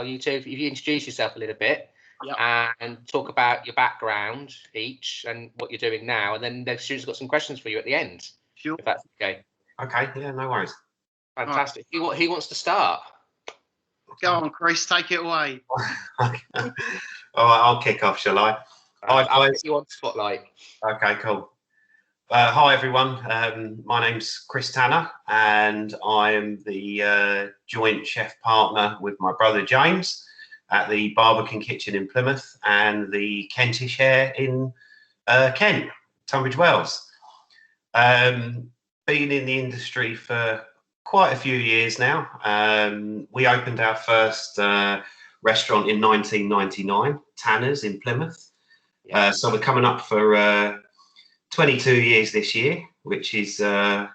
you two, if you introduce yourself a little bit, Yep. and talk about your background each and what you're doing now, and then the students have got some questions for you at the end. Sure. If that's okay. Okay, yeah, no worries. Fantastic. Right. Who wants to start? Go on, Chris, take it away. All right, I'll kick off, shall I? I'll put you on spotlight. Okay, cool. Hi, everyone. My name's Chris Tanner, and I am the joint chef partner with my brother James at the Barbican Kitchen in Plymouth and the Kentish Hare in Kent, Tunbridge Wells. Been in the industry for quite a few years now. We opened our first restaurant in 1999, Tanner's in Plymouth. Yeah. So we're coming up for 22 years this year, which is, you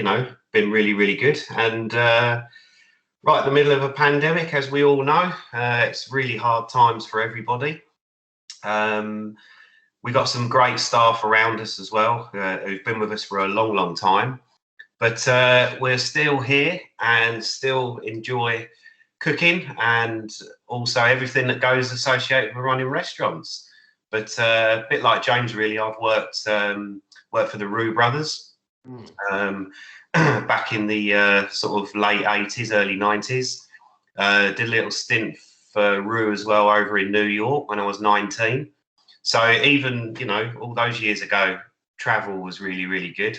know, been really, really good. And right in the middle of a pandemic, as we all know, it's really hard times for everybody. We've got some great staff around us as well, who've been with us for a long, long time. But we're still here and still enjoy cooking and also everything that goes associated with running restaurants. But a bit like James, really, I've worked for the Roux Brothers back in the sort of late 80s, early 90s. Did a little stint for Roux as well over in New York when I was 19. So even, you know, all those years ago, travel was really, really good.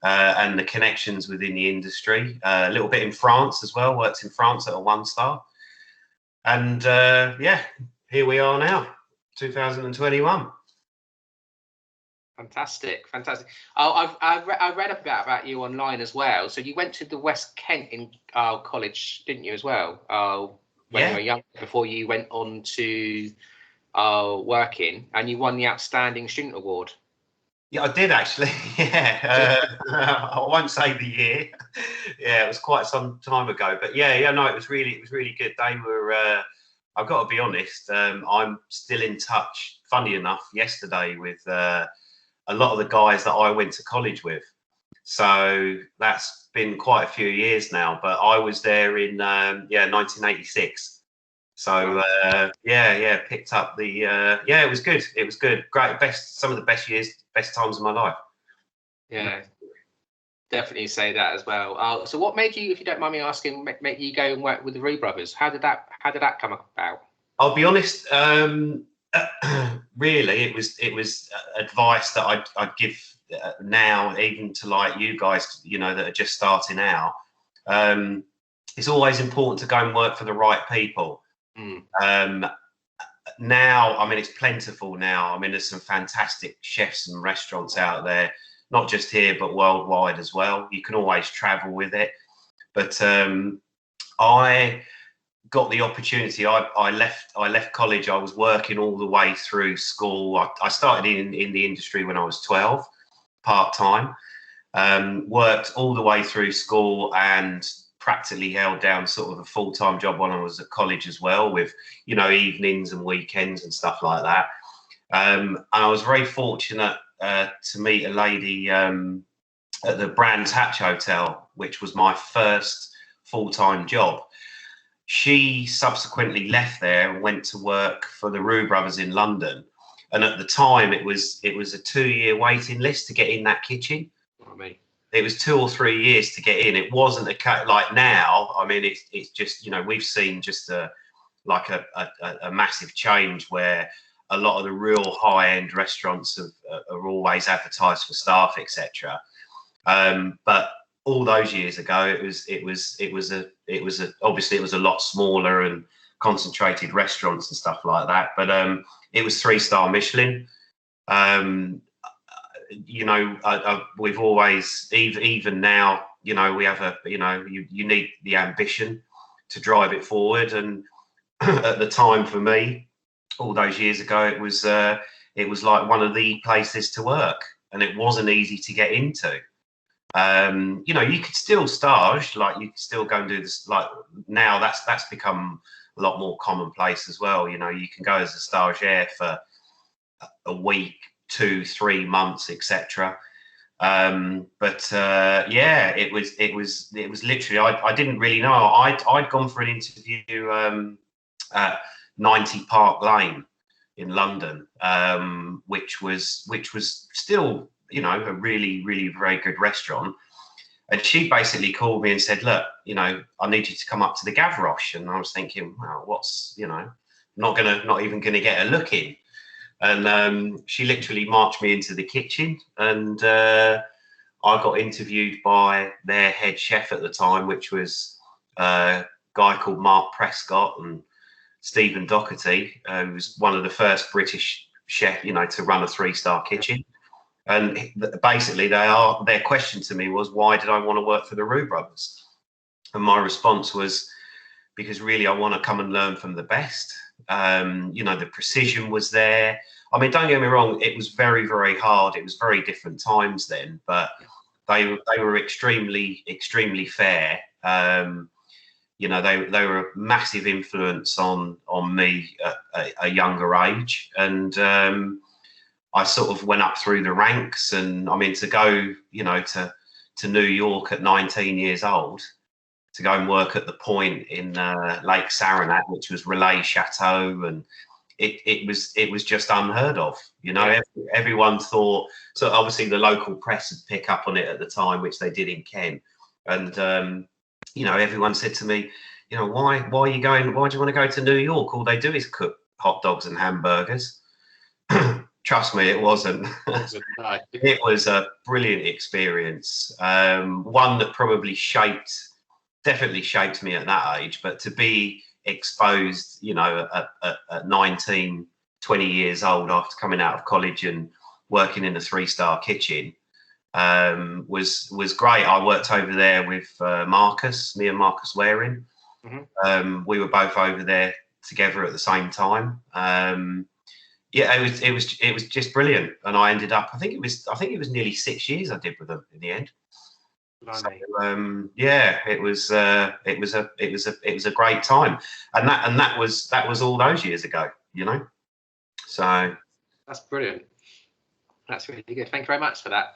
And the connections within the industry, a little bit in France as well, worked in France at a 1-star. And yeah, here we are now, 2021. Fantastic. I read about you online as well. So you went to the West Kent in college, didn't you, as well? When you were young, before you went on to working, and you won the Outstanding Student Award. Yeah, I did actually. Yeah, I won't say the year. Yeah, it was quite some time ago. But yeah, no, it was really good. They were. I've got to be honest. I'm still in touch. Funny enough, yesterday with a lot of the guys that I went to college with. So that's been quite a few years now. But I was there in 1986. So yeah, picked up the it was good. It was good. Great, some of the best years, best times of my life. Yeah, definitely say that as well. So what made you, if you don't mind me asking, make you go and work with the Roux Brothers? How did that come about? I'll be honest. Really, it was advice that I'd give now, even to like you guys, you know, that are just starting out. It's always important to go and work for the right people. Now, I mean, it's plentiful now. I mean, there's some fantastic chefs and restaurants out there, not just here, but worldwide as well. You can always travel with it. But I got the opportunity. I left college. I was working all the way through school. I started in the industry when I was 12, part-time. Worked all the way through school and practically held down sort of a full-time job when I was at college as well, with, you know, evenings and weekends and stuff like that. And I was very fortunate to meet a lady at the Brands Hatch Hotel, which was my first full-time job. She subsequently left there and went to work for the Roux Brothers in London. And at the time, it was a 2-year waiting list to get in that kitchen. It was 2 or 3 years to get in. It wasn't like now. I mean, it's just, you know, we've seen just a massive change where a lot of the real high-end restaurants are always advertised for staff, etc. But all those years ago, it was obviously it was a lot smaller and concentrated restaurants and stuff like that. But it was 3-star Michelin. You know, we've always, even now, you know, we have you need the ambition to drive it forward. And at the time, for me, all those years ago, it was like one of the places to work, and it wasn't easy to get into. You know, you could still stage, like you could still go and do this. Like now, that's become a lot more commonplace as well. You know, you can go as a stagiaire for a week, 2-3 months, etc. Yeah, it was literally, I didn't really know. I'd gone for an interview at 90 Park Lane in London, which was still, a really, really very good restaurant. And she basically called me and said, look, I need you to come up to the Gavroche. And I was thinking, well, what's, not even gonna get a look in. And she literally marched me into the kitchen, and I got interviewed by their head chef at the time, which was a guy called Mark Prescott and Stephen Doherty, who was one of the first British chef, to run a 3-star kitchen. And basically, their question to me was, why did I want to work for the Roux Brothers? And my response was, because really I want to come and learn from the best. The precision was there. I mean, don't get me wrong, it was very, very hard. It was very different times then, but they were extremely, extremely fair. They were a massive influence on me at a younger age. And I sort of went up through the ranks. And I mean, to go, to New York at 19 years old, to go and work at the Point in Lake Saranac, which was Relais Chateau, and it was just unheard of. Everyone thought, so obviously the local press would pick up on it at the time, which they did in Kent, and everyone said to me, why are you going? Why do you want to go to New York? All they do is cook hot dogs and hamburgers. Trust me, it wasn't. It was a brilliant experience, one that probably definitely shaped me at that age. But to be exposed, at 19, 20 years old, after coming out of college and working in a 3-star kitchen, was great. I worked over there with me and Marcus Waring. Mm-hmm. We were both over there together at the same time. It was just brilliant, and I ended up. I think it was nearly 6 years I did with them in the end. So, it was a great time, and that was all those years ago, So that's brilliant. That's really good. Thank you very much for that,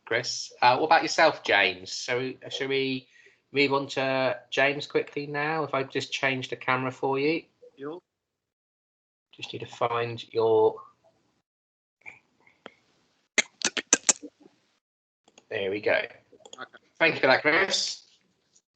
Chris. What about yourself, James? So shall we move on to James quickly now? If I just change the camera for you. Sure. Just need to find your. There we go. Okay. Thank you for that, Chris.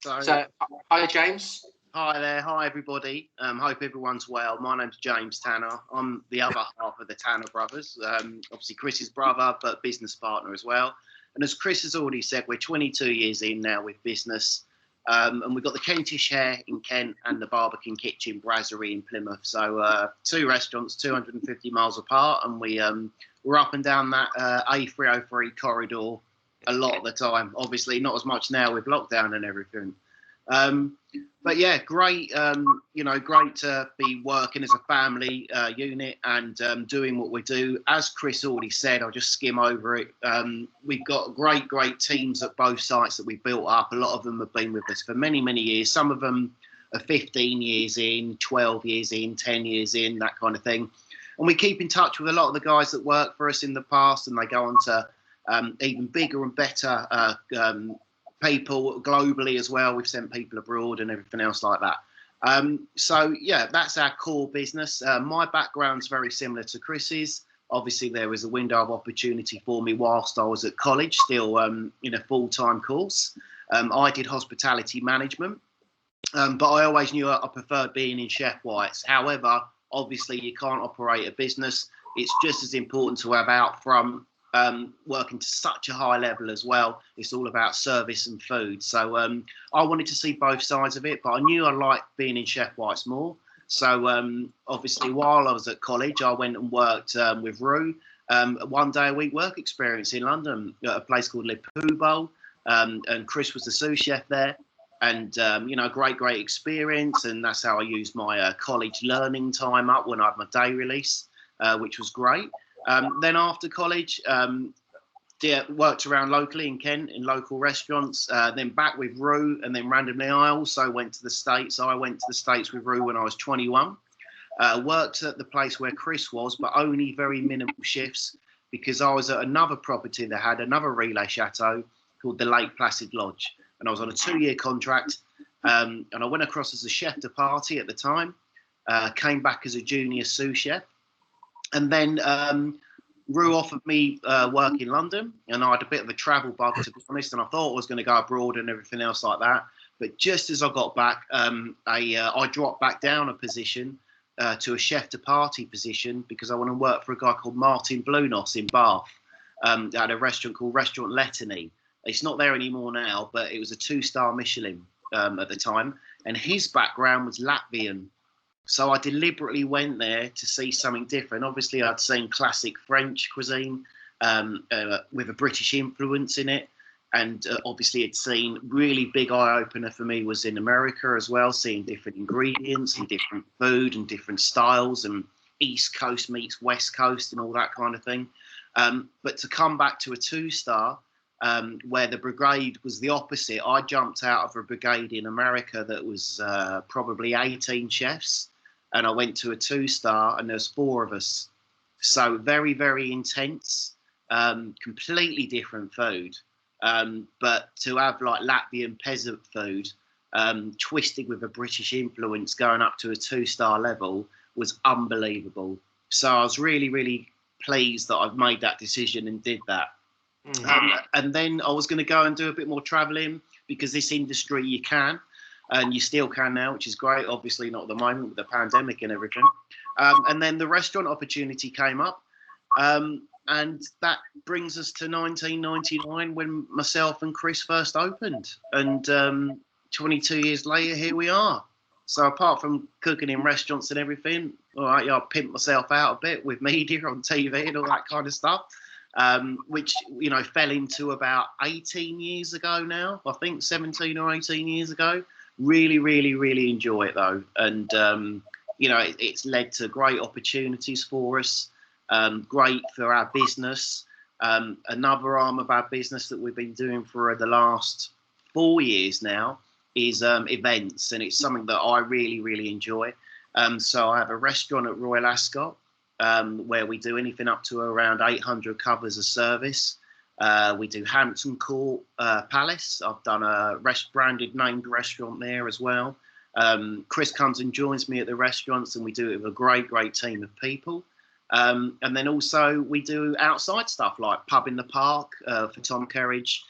So, hi, James. Hi there. Hi, everybody. Hope everyone's well. My name's James Tanner. I'm the other half of the Tanner brothers. Obviously, Chris's brother, but business partner as well. And as Chris has already said, we're 22 years in now with business. And we've got the Kentish Hare in Kent and the Barbican Kitchen Brasserie in Plymouth. So 2 restaurants, 250 miles apart. And we're up and down that A303 corridor a lot of the time. Obviously, not as much now with lockdown and everything. But yeah, great. Great to be working as a family unit and doing what we do. As Chris already said, I'll just skim over it. We've got great teams at both sites that we've built up. A lot of them have been with us for many, many years. Some of them are 15 years in, 12 years in, 10 years in, that kind of thing. And we keep in touch with a lot of the guys that worked for us in the past, and they go on to even bigger and better people globally as well. We've sent people abroad and everything else like that. So yeah, that's our core business. My background's very similar to Chris's. Obviously, there was a window of opportunity for me whilst I was at college, still in a full-time course. I did hospitality management, but I always knew I preferred being in Chef White's. However, obviously, you can't operate a business. It's just as important to have out front, working to such a high level as well. It's all about service and food. So I wanted to see both sides of it, but I knew I liked being in Chef White's more. So obviously, while I was at college, I went and worked with Roux, 1 day a week work experience in London at a place called Le Poubelle, and Chris was the sous chef there. And, great experience. And that's how I used my college learning time up when I had my day release, which was great. Then after college, worked around locally in Kent in local restaurants, then back with Roux, and then randomly I also went to the States. I went to the States with Roux when I was 21. Worked at the place where Chris was, but only very minimal shifts because I was at another property that had another relay chateau called the Lake Placid Lodge, and I was on a 2-year contract. And I went across as a chef de partie at the time, came back as a junior sous chef, and then Rue offered me work in London, and I had a bit of a travel bug, to be honest, and I thought I was going to go abroad and everything else like that. But just as I got back, I dropped back down a position to a chef de partie position, because I want to work for a guy called Martin Blunos in Bath, at a restaurant called Restaurant Letany. It's not there anymore now, but it was a 2-star Michelin at the time, and his background was Latvian. So I deliberately went there to see something different. Obviously, I'd seen classic French cuisine with a British influence in it. And obviously, it's seen really big eye opener for me was in America as well, seeing different ingredients and different food and different styles, and East Coast meets West Coast and all that kind of thing. But to come back to a 2-star, where the brigade was the opposite, I jumped out of a brigade in America that was probably 18 chefs, and I went to a 2-star, and there's 4 of us. So very, very intense, completely different food. But to have like Latvian peasant food, twisted with a British influence, going up to a 2-star level was unbelievable. So I was really, really pleased that I've made that decision and did that. And then I was going to go and do a bit more traveling, because this industry you can, and you still can now, which is great. Obviously not at the moment with the pandemic and everything. And then the restaurant opportunity came up. And that brings us to 1999, when myself and Chris first opened. And 22 years later, here we are. So apart from cooking in restaurants and everything, all right, I pimped myself out a bit with media on TV and all that kind of stuff, which, you know, fell into about 18 years ago now. I think 17 or 18 years ago. Really, really, really enjoy it, though. And, you know, it's led to great opportunities for us. Great for our business. Another arm of our business that we've been doing for the last 4 years now is events, and it's something that I really, really enjoy. So I have a restaurant at Royal Ascot, where we do anything up to around 800 covers a service. We do Hampton Court Palace. I've done a branded named restaurant there as well. Chris comes and joins me at the restaurants, and we do it with a great, great team of people. And then also we do outside stuff like Pub in the Park for Tom Kerridge.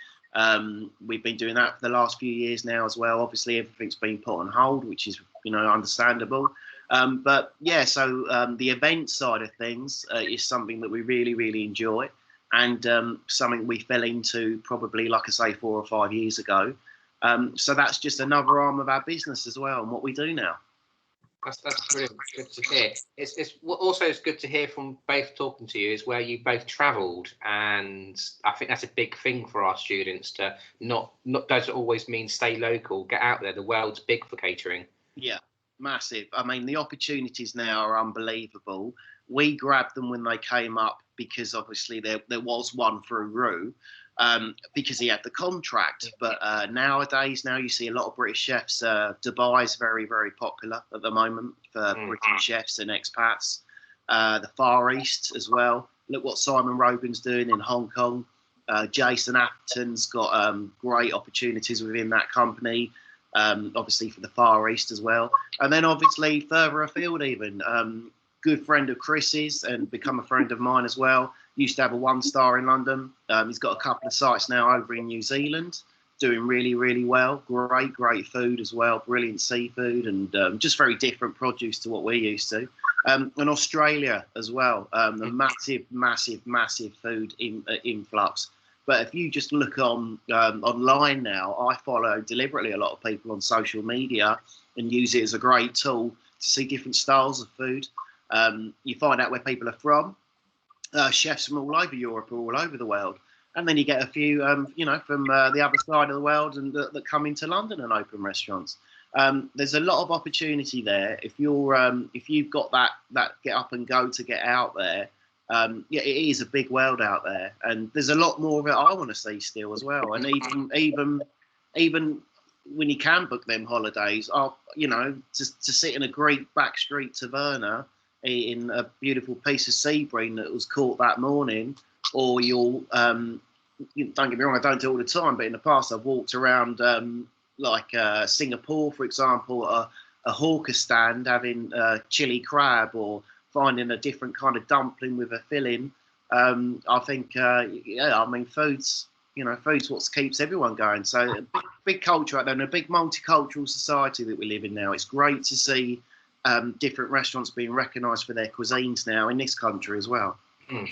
We've been doing that for the last few years now as well. Obviously, everything's been put on hold, which is, you know, understandable. But yeah, so the event side of things is something that we really, really enjoy, and something we fell into probably, like I say, 4 or 5 years ago. So that's just another arm of our business as well, and what we do now. That's brilliant. Good to hear. It's also it's good to hear from both talking to you is where you both travelled, and I think that's a big thing for our students to not doesn't always mean stay local. Get out there. The world's big for catering. Yeah, massive. I mean, the opportunities now are unbelievable. We grabbed them when they came up because obviously there was one through Rue. Because he had the contract. But nowadays, now you see a lot of British chefs. Dubai is very, very popular at the moment for British chefs and expats. The Far East as well. Look what Simon Rogan's doing in Hong Kong. Jason Atherton's got great opportunities within that company, obviously for the Far East as well. And then obviously further afield even. Good friend of Chris's and become a friend of mine as well. Used to have a 1-star in London. He's got a couple of sites now over in New Zealand, doing really, really well. Great food as well. Brilliant seafood and just very different produce to what we're used to. And Australia as well. The massive food influx. But if you just look on online now, I follow deliberately a lot of people on social media and use it as a great tool to see different styles of food. You find out where people are from. Chefs from all over Europe or all over the world, and then you get a few, you know, from the other side of the world and that come into London and open restaurants. There's a lot of opportunity there if you've got that get up and go to get out there. Yeah, it is a big world out there, and there's a lot more of it I want to see still as well. And even when you can book them holidays, you know, to sit in a great backstreet taverna, eating a beautiful piece of sea bream that was caught that morning or you'll don't get me wrong, I don't do it all the time, but in the past I've walked around like Singapore, for example, a hawker stand having chili crab or finding a different kind of dumpling with a filling. I think, yeah, I mean, food's what keeps everyone going. So big culture out there, and a big multicultural society that we live in now. It's great to see different restaurants being recognised for their cuisines now in this country as well. Mm.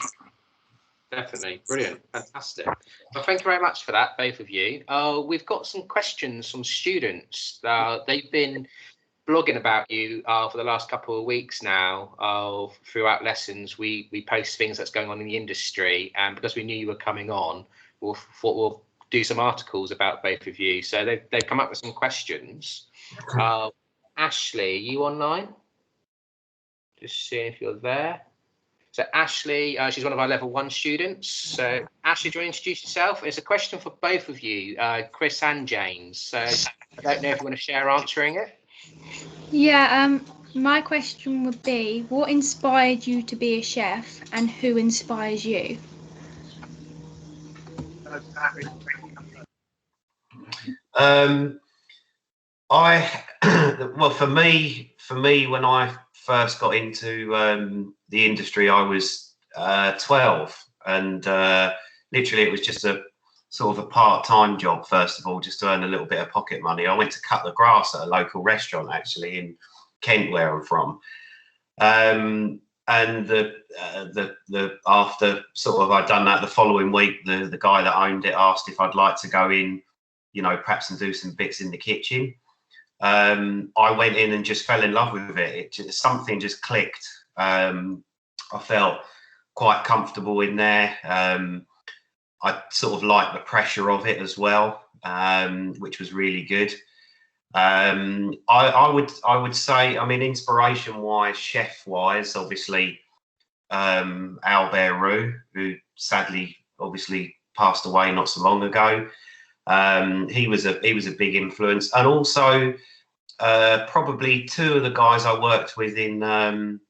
Definitely. Brilliant. Fantastic. Well, thank you very much for that, both of you. We've got some questions from students. They've been blogging about you for the last couple of weeks now. Throughout lessons, we post things that's going on in the industry. And because we knew you were coming on, we thought we'll do some articles about both of you. So they've come up with some questions. Ashley, are you online? Just seeing if you're there. So Ashley, she's one of our level 1 students. So Ashley, do you want to introduce yourself? It's a question for both of you, Chris and James. So I don't know if you want to share answering it. Yeah, my question would be, what inspired you to be a chef and who inspires you? Well, for me, when I first got into the industry, I was 12, and literally it was just a sort of a part-time job, first of all, just to earn a little bit of pocket money. I went to cut the grass at a local restaurant, actually, in Kent, where I'm from. And the after sort of I'd done that, the following week, the guy that owned it asked if I'd like to go in, perhaps and do some bits in the kitchen. I went in and just fell in love with it. Something just clicked. I felt quite comfortable in there. I sort of liked the pressure of it as well, which was really good. I would say, I mean, inspiration-wise, chef-wise, obviously, Albert Roux, who sadly, obviously, passed away not so long ago. He was a big influence, and also probably two of the guys I worked with in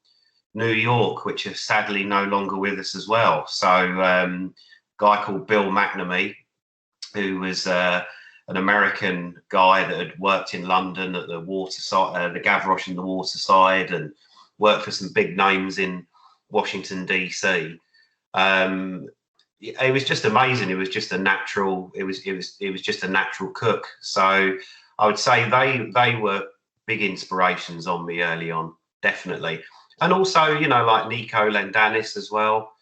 New York, which are sadly no longer with us as well. So a guy called Bill McNamee, who was an American guy that had worked in London at the Waterside, the Gavroche and the Waterside, and worked for some big names in Washington DC. It was just amazing. It was just a natural. It was just a natural cook. So I would say they were big inspirations on me early on, definitely. And also, like Nico Landanis as well,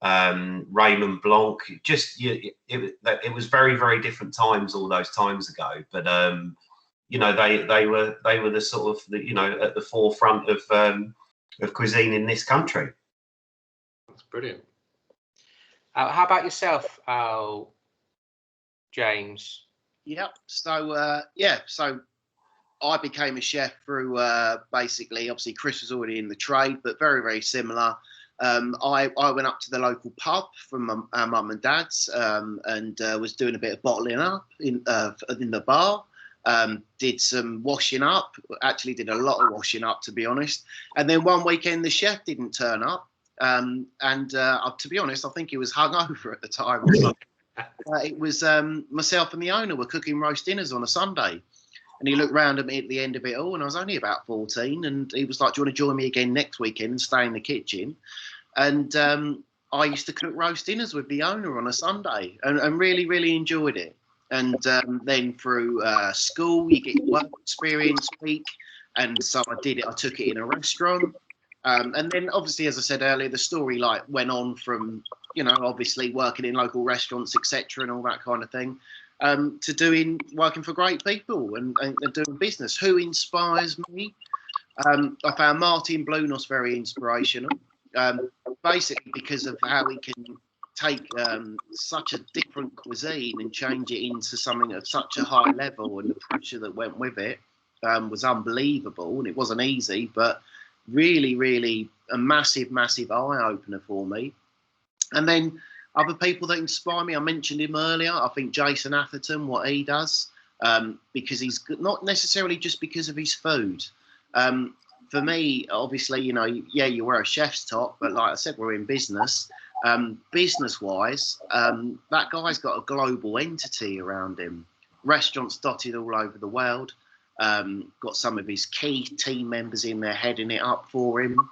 Raymond Blanc. Just it was very, very different times all those times ago. But they were the sort of at the forefront of cuisine in this country. That's brilliant. How about yourself, James? Yep. So so I became a chef through basically, obviously Chris was already in the trade, but very, very similar. I went up to the local pub from our mum and dad's and was doing a bit of bottling up in the bar. Did some washing up, actually did a lot of washing up, to be honest. And then one weekend the chef didn't turn up. To be honest, I think he was hungover at the time. It was myself and the owner were cooking roast dinners on a Sunday. And he looked round at me at the end of it all, and I was only about 14. And he was like, "Do you want to join me again next weekend and stay in the kitchen?" And I used to cook roast dinners with the owner on a Sunday, and really, really enjoyed it. And then through school, you get work experience week, and so I did it. I took it in a restaurant, and then obviously, as I said earlier, the story went on from obviously working in local restaurants, etc., and all that kind of thing. To working for great people and doing business. Who inspires me? I found Martin Blunos very inspirational, basically because of how he can take such a different cuisine and change it into something at such a high level, and the pressure that went with it was unbelievable, and it wasn't easy, but really, really a massive, massive eye-opener for me. And then other people that inspire me, I mentioned him earlier. I think Jason Atherton, what he does, because he's not necessarily just because of his food. For me, obviously, you wear a chef's top, but like I said, we're in business. Business-wise, that guy's got a global entity around him. Restaurants dotted all over the world. Got some of his key team members in there heading it up for him.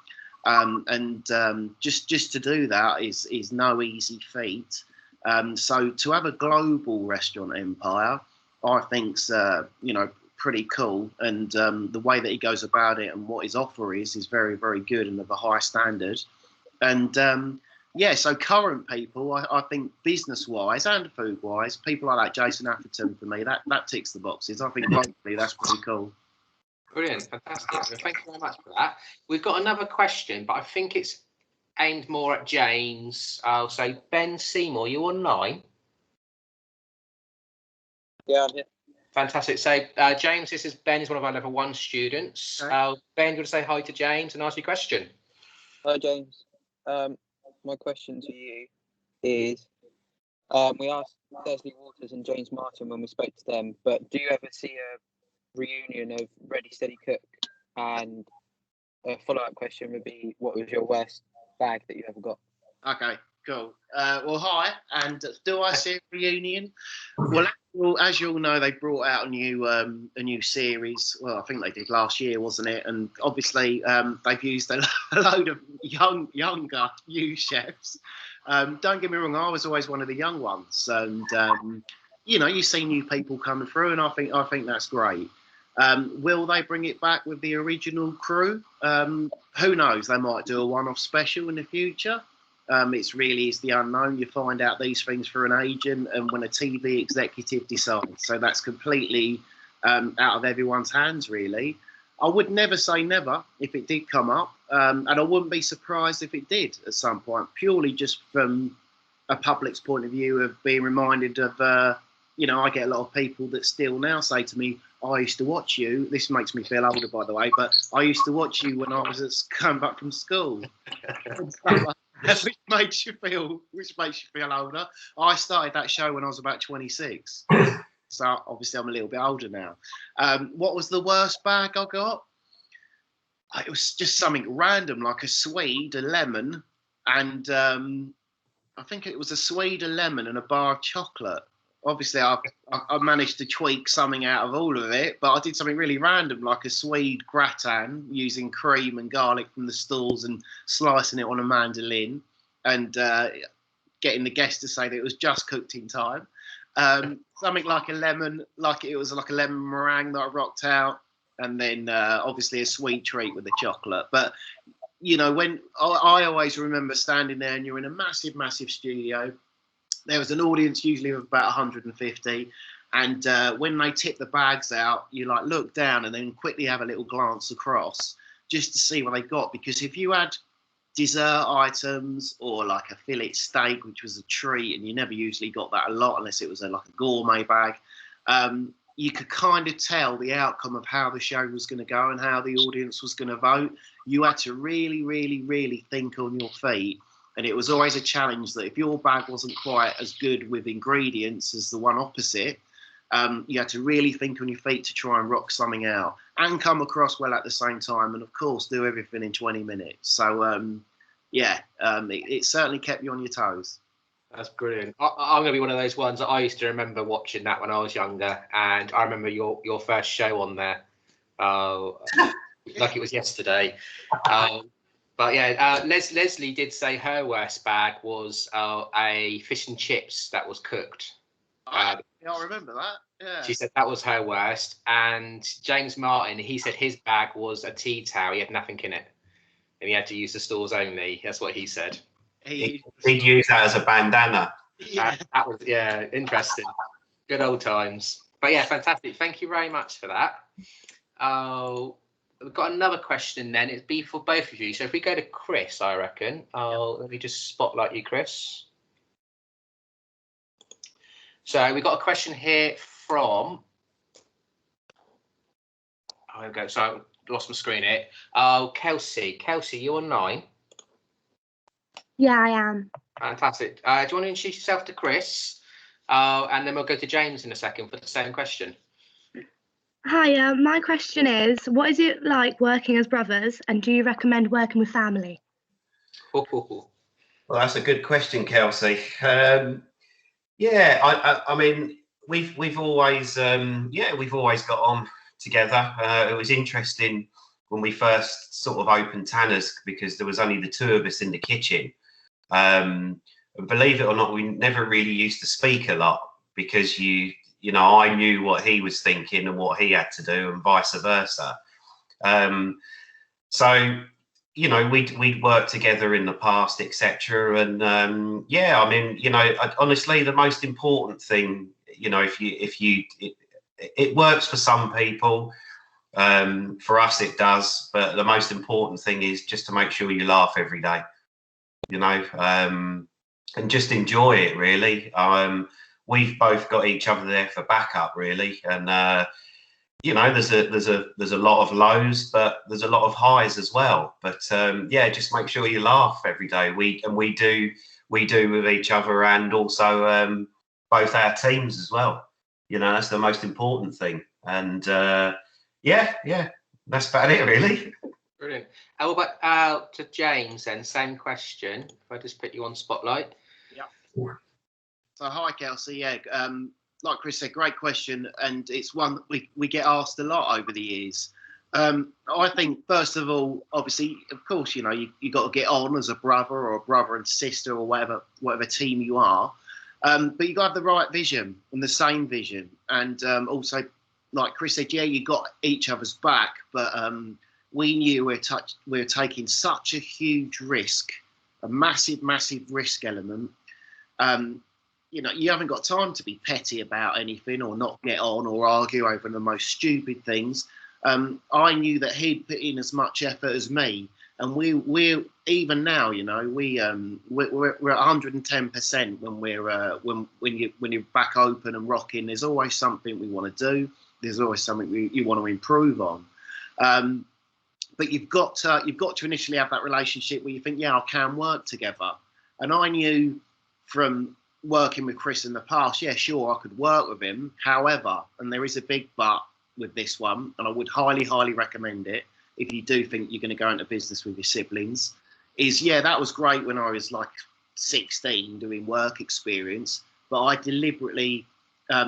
Just to do that is no easy feat. So to have a global restaurant empire, I think's pretty cool. And the way that he goes about it and what his offer is very, very good and of a high standard. And so current people, I think business-wise and food-wise, people like that, Jason Atherton, for me, that ticks the boxes. I think globally that's pretty cool. Brilliant, fantastic. Well, thank you very much for that. We've got another question, but I think it's aimed more at James. I'll say Ben Seymour, you online? Yeah, I'm here. Fantastic. So, James, this is Ben, is one of our level 1 students. Okay. Ben, you want to say hi to James and ask your question? Hi, James. My question to you is, we asked Leslie Waters and James Martin when we spoke to them, but do you ever see a reunion of Ready Steady Cook? And a follow-up question would be, what was your worst bag that you ever got? Okay, cool. Well, hi, and do I see a reunion? Well, as you all know, they brought out a new series. Well, I think they did last year, wasn't it? And obviously, they've used a load of younger new chefs. Don't get me wrong, I was always one of the young ones, and you see new people coming through, and I think that's great. Will they bring it back with the original crew? Who knows? They might do a one-off special in the future. It's really is the unknown. You find out these things through an agent and when a TV executive decides. So that's completely out of everyone's hands, really. I would never say never if it did come up. And I wouldn't be surprised if it did at some point, purely just from a public's point of view of being reminded of, I get a lot of people that still now say to me, I used to watch you. This makes me feel older, by the way, but I used to watch you when I was coming back from school. which makes you feel older. I started that show when I was about 26, so obviously I'm a little bit older now. What was the worst bag I got? It was just something random, like a Swede, a lemon, and I think it was a Swede, a lemon, and a bar of chocolate. Obviously, I managed to tweak something out of all of it, but I did something really random, like a Swede gratin using cream and garlic from the stalls and slicing it on a mandolin and getting the guests to say that it was just cooked in time. Something like a lemon, like it was like a lemon meringue that I rocked out, and then obviously a sweet treat with the chocolate. But when I always remember standing there and you're in a massive, massive studio. There was an audience usually of about 150, and when they tip the bags out, you look down and then quickly have a little glance across just to see what they got. Because if you had dessert items or like a fillet steak, which was a treat, and you never usually got that a lot unless it was like a gourmet bag, you could kind of tell the outcome of how the show was going to go and how the audience was going to vote. You had to really, really, really think on your feet. And it was always a challenge that if your bag wasn't quite as good with ingredients as the one opposite, you had to really think on your feet to try and rock something out and come across well at the same time. And of course, do everything in 20 minutes. So, it certainly kept you on your toes. That's brilliant. I'm going to be one of those ones that I used to remember watching that when I was younger. And I remember your first show on there, like it was yesterday. But yeah, Leslie did say her worst bag was a fish and chips that was cooked. I remember that. Yeah. She said that was her worst. And James Martin, he said his bag was a tea towel. He had nothing in it. And he had to use the stores only. That's what he said. He'd use that as a bandana. Yeah. That was, interesting. Good old times. But yeah, fantastic. Thank you very much for that. We've got another question then. It'd be for both of you. So if we go to Chris, I reckon. Let me just spotlight you, Chris. So we've got a question here from... there we go. So I lost my screen here. Kelsey. Kelsey, you online? Yeah, I am. Fantastic. Do you want to introduce yourself to Chris? And then we'll go to James in a second for the same question. Hi, my question is, what is it like working as brothers, and do you recommend working with family? Well, that's a good question, Kelsey. I mean, we've always we've always got on together. It was interesting when we first sort of opened Tanner's because there was only the two of us in the kitchen. And believe it or not, we never really used to speak a lot because I knew what he was thinking and what he had to do, and vice versa. So we'd worked together in the past, etc. And I mean, honestly, the most important thing, it works for some people. For us, it does. But the most important thing is just to make sure you laugh every day, and just enjoy it. Really, we've both got each other there for backup, really, and there's a lot of lows, but there's a lot of highs as well. But just make sure you laugh every day. We do with each other, and also both our teams as well. That's the most important thing. And that's about it, really. Brilliant. How about to James then? Same question. If I just put you on spotlight. Yeah. So hi, Kelsey. Yeah. Like Chris said, great question, and it's one that we get asked a lot over the years. I think, first of all, obviously, of course, you got to get on as a brother or a brother and sister or whatever team you are, but you got to have the right vision and the same vision, and also, like Chris said, you got each other's back, but we knew we were taking such a huge risk, a massive risk element. You haven't got time to be petty about anything or not get on or argue over the most stupid things. I knew that he'd put in as much effort as me, and we're even now, we're at 110% when you're back open and rocking. There's always something we want to do. There's always something you want to improve on. But you've got to initially have that relationship where you think, I can work together. And I knew from working with Chris in the past, sure, I could work with him. However, and there is a big but with this one, and I would highly recommend it if you do think you're going to go into business with your siblings, is that was great when I was like 16 doing work experience, but I deliberately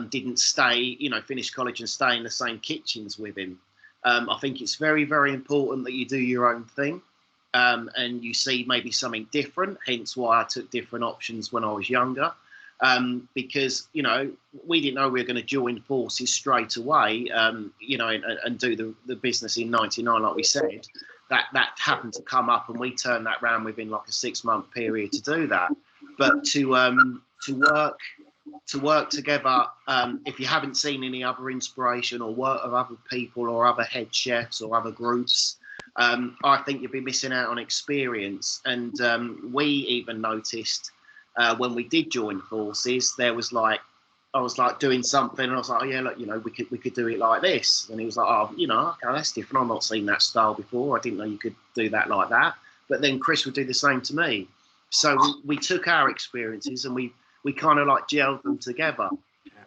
didn't stay, finish college and stay in the same kitchens with him. I think it's very important that you do your own thing. And you see maybe something different, hence why I took different options when I was younger, because we didn't know we were going to join forces straight away, and do the business in '99, like we said. That happened to come up, and we turned that round within like a 6-month period to do that. But to work together, if you haven't seen any other inspiration or work of other people or other head chefs or other groups, I think you'll be missing out on experience. And we even noticed when we did join forces, I was like doing something, and I was like, look, we could do it like this. And he was like, okay, that's different. I've not seen that style before. I didn't know you could do that like that. But then Chris would do the same to me. So we took our experiences and we kind of like gelled them together.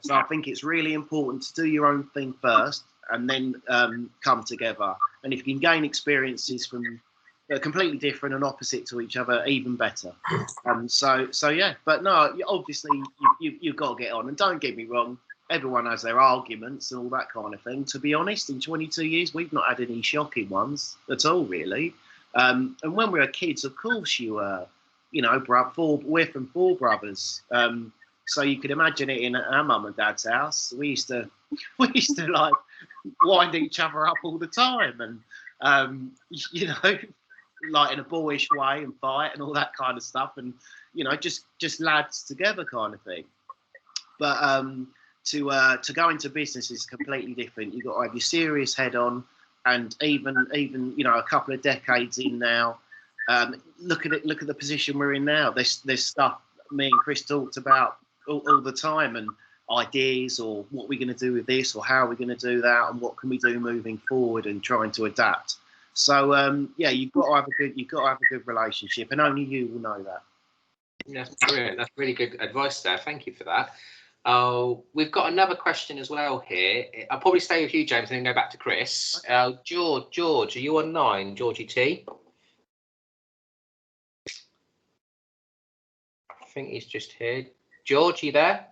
So I think it's really important to do your own thing first and then come together. And if you can gain experiences from completely different and opposite to each other, even better. So yeah, but no, obviously you've got to get on. And don't get me wrong, everyone has their arguments and all that kind of thing. To be honest, in 22 years, we've not had any shocking ones at all, really. And when we were kids, of course, we're from 4 brothers. So you could imagine it in our mum and dad's house. We used to like wind each other up all the time, and like in a boyish way, and fight and all that kind of stuff, and just lads together kind of thing. But to go into business is completely different. You've got to have your serious head on, and even a couple of decades in now, look at the position we're in now. There's stuff me and Chris talked about all the time, and ideas, or what we're going to do with this, or how we're going to do that, and what can we do moving forward, and trying to adapt. So you've got to have a good relationship, and only you will know that. Yeah, brilliant. That's really good advice there. Thank you for that. We've got another question as well here. I'll probably stay with you, James, and then go back to Chris. George, are you on 9? Georgie T? think he's just here. George, you there?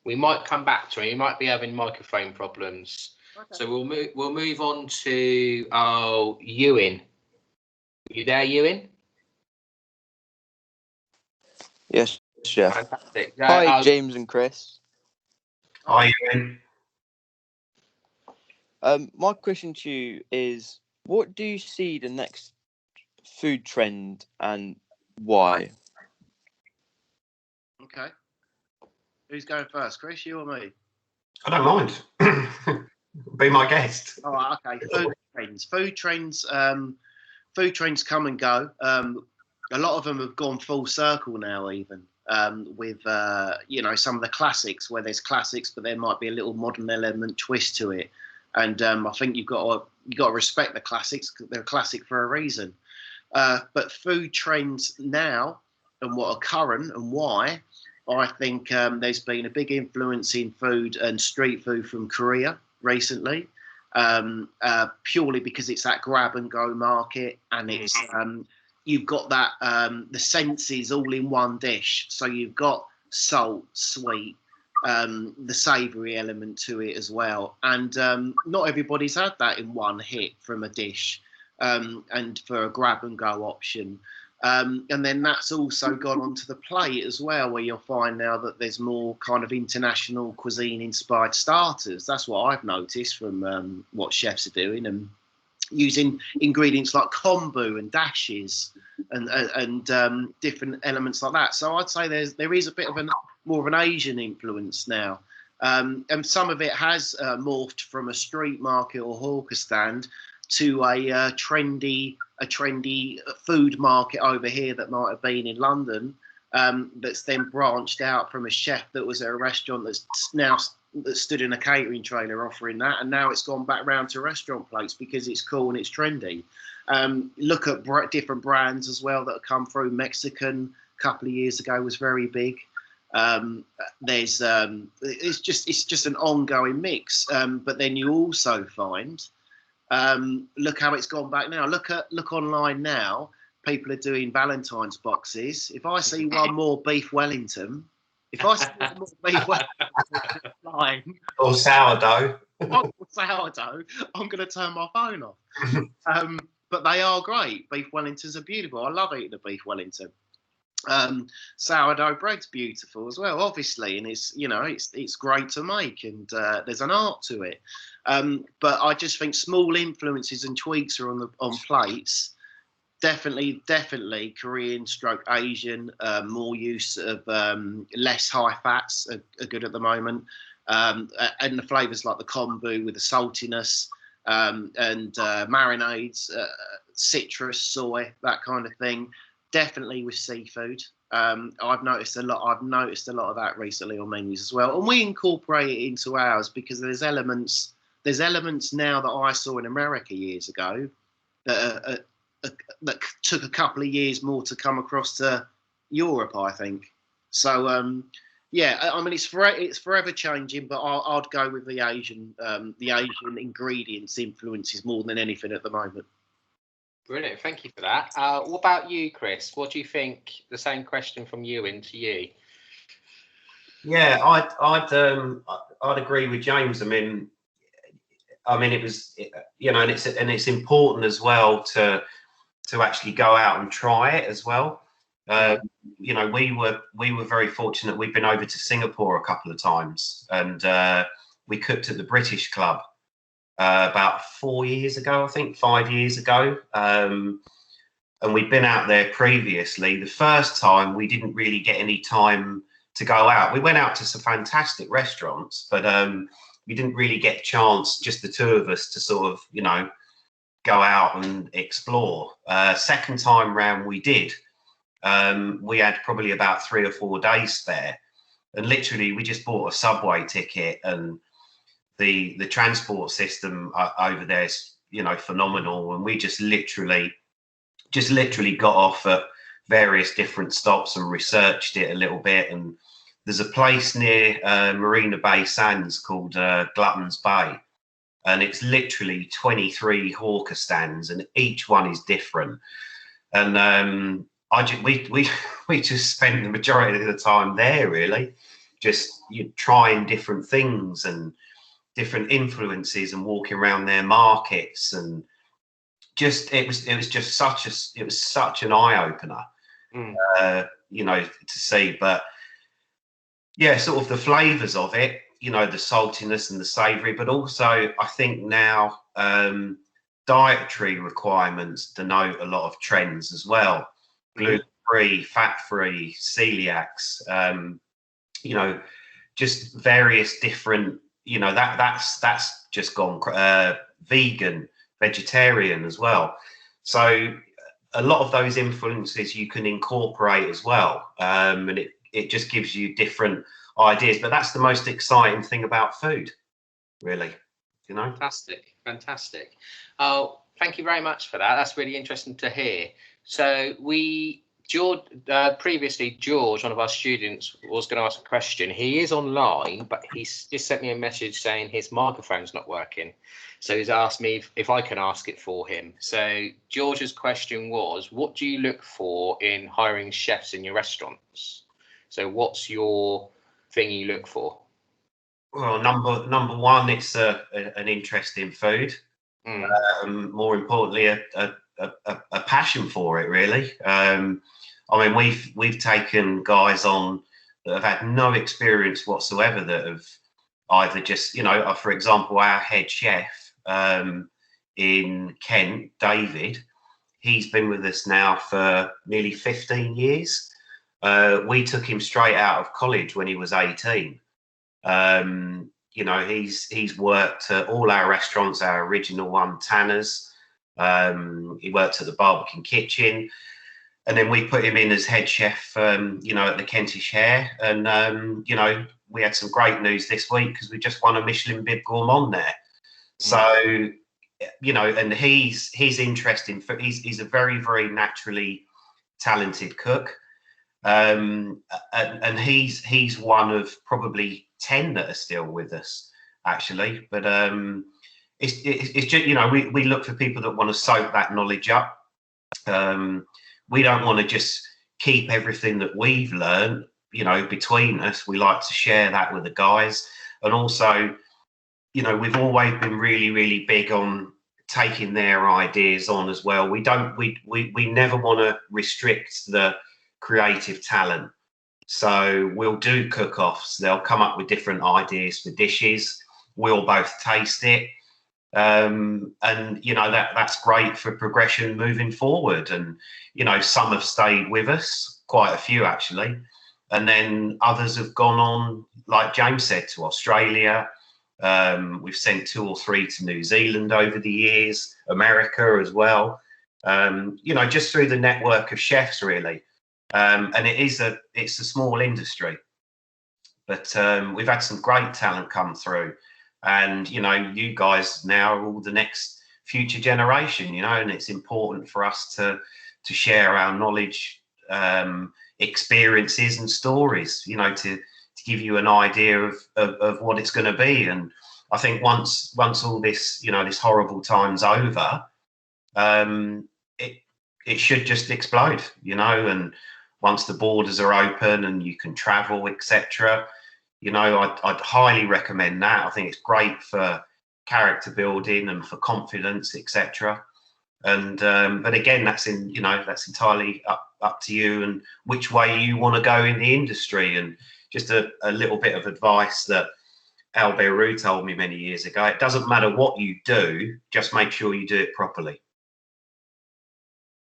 We might come back to him. He might be having microphone problems. Okay. So we'll move on to Ewan. You there, Ewan? Yes, chef. Fantastic. Hi, James and Chris. Hi, Ian. My question to you is, what do you see the next food trend and why? Okay. Who's going first, Chris? You or me? I don't mind. Be my guest. All right. Okay. Food trends. Food trends come and go. A lot of them have gone full circle now, even with some of the classics where there's classics, but there might be a little modern element twist to it. And I think you've got to respect the classics. They're classic for a reason. But food trends now and what are current and why, I think there's been a big influence in food and street food from Korea recently, purely because it's that grab and go market, and it's you've got that the senses all in one dish. So you've got salt, sweet, the savoury element to it as well, and not everybody's had that in one hit from a dish, and for a grab and go option. And then that's also gone onto the plate as well, where you'll find now that there's more kind of international cuisine inspired starters. That's what I've noticed from what chefs are doing, and using ingredients like kombu and dashes and different elements like that. So I'd say there is a bit of more of an Asian influence now. And some of it has morphed from a street market or hawker stand to a trendy food market over here that might have been in London, that's then branched out from a chef that was at a restaurant that stood in a catering trailer offering that, and now it's gone back round to restaurant plates because it's cool and it's trendy. Look at different brands as well that have come through. Mexican a couple of years ago was very big. It's just an ongoing mix. But then you also find, look how it's gone back now. Look online now. People are doing Valentine's boxes. If I see one more beef Wellington, Or sourdough. Sourdough, I'm going to turn my phone off. But they are great. Beef Wellingtons are beautiful. I love eating a beef Wellington. Sourdough bread's beautiful as well, obviously, and it's great to make, and there's an art to it. But I just think small influences and tweaks are on plates. Definitely Korean / Asian, more use of less high fats are good at the moment, and the flavours like the kombu with the saltiness, and marinades, citrus, soy, that kind of thing. Definitely with seafood. I've noticed a lot of that recently on menus as well, and we incorporate it into ours because there's elements now that I saw in America years ago that took a couple of years more to come across to Europe, I think. So it's forever changing, but I'd go with the Asian ingredients influences more than anything at the moment. Brilliant, thank you for that. What about you, Chris? What do you think? The same question from Ewan to you. Yeah, I'd agree with James. I mean, it was, and it's important as well to actually go out and try it as well. We were very fortunate. We've been over to Singapore a couple of times, and we cooked at the British Club about 4 years ago, I think 5 years ago. And we'd been out there previously. The first time we didn't really get any time to go out. We went out to some fantastic restaurants, but we didn't really get a chance, just the two of us, to sort of, go out and explore. Second time round we did. We had probably about 3 or 4 days spare, and literally we just bought a subway ticket, and the transport system over there is phenomenal, and we just literally got off at various different stops and researched it a little bit. And there's a place near Marina Bay Sands called Glutton's Bay, and it's literally 23 hawker stands, and each one is different. And we just spent the majority of the time there, really, just trying different things and different influences, and walking around their markets, and just it was just such an eye opener, to see. But yeah, sort of the flavors of it, the saltiness and the savory, but also I think now dietary requirements denote a lot of trends as well. Gluten-free, fat-free, celiacs, just various different, that's just gone vegan, vegetarian as well. So a lot of those influences you can incorporate as well, and it just gives you different ideas. But that's the most exciting thing about food, really. Fantastic. Oh, thank you very much for that. That's really interesting to hear. So previously George, one of our students, was going to ask a question. He is online, but he's just sent me a message saying his microphone's not working. So he's asked me if I can ask it for him. So George's question was, what do you look for in hiring chefs in your restaurants? So what's your thing you look for? Well, number one, it's an interest in food. More importantly, a passion for it, really. We've taken guys on that have had no experience whatsoever, that have either just, for example, our head chef in Kent, David, he's been with us now for nearly 15 years. We took him straight out of college when he was 18. He's worked at all our restaurants, our original one, Tanner's. He worked at the Barbican Kitchen, and then we put him in as head chef, at the Kentish Hare. And, we had some great news this week because we just won a Michelin Bib Gourmand there. So, and he's interesting. He's a very, very naturally talented cook. And he's one of probably 10 that are still with us, actually. But it's just, we look for people that want to soak that knowledge up. We don't want to just keep everything that we've learned, between us. We like to share that with the guys. And also, we've always been really, really big on taking their ideas on as well. We never want to restrict the creative talent. So we'll do cook-offs. They'll come up with different ideas for dishes. We'll both taste it. And that's great for progression moving forward. And some have stayed with us, quite a few actually, and then others have gone on, like James said, to Australia. We've sent 2 or 3 to New Zealand over the years, America as well. Just through the network of chefs, really. And it's a small industry, but we've had some great talent come through. And, you guys now are all the next future generation, and it's important for us to share our knowledge, experiences and stories, to give you an idea of what it's going to be. And I think once all this, this horrible time's over, it should just explode, and once the borders are open and you can travel, etc., I'd highly recommend that. I think it's great for character building and for confidence, etc. And but again, that's entirely up to you and which way you want to go in the industry. And just a little bit of advice that Al Beirut told me many years ago: it doesn't matter what you do, just make sure you do it properly.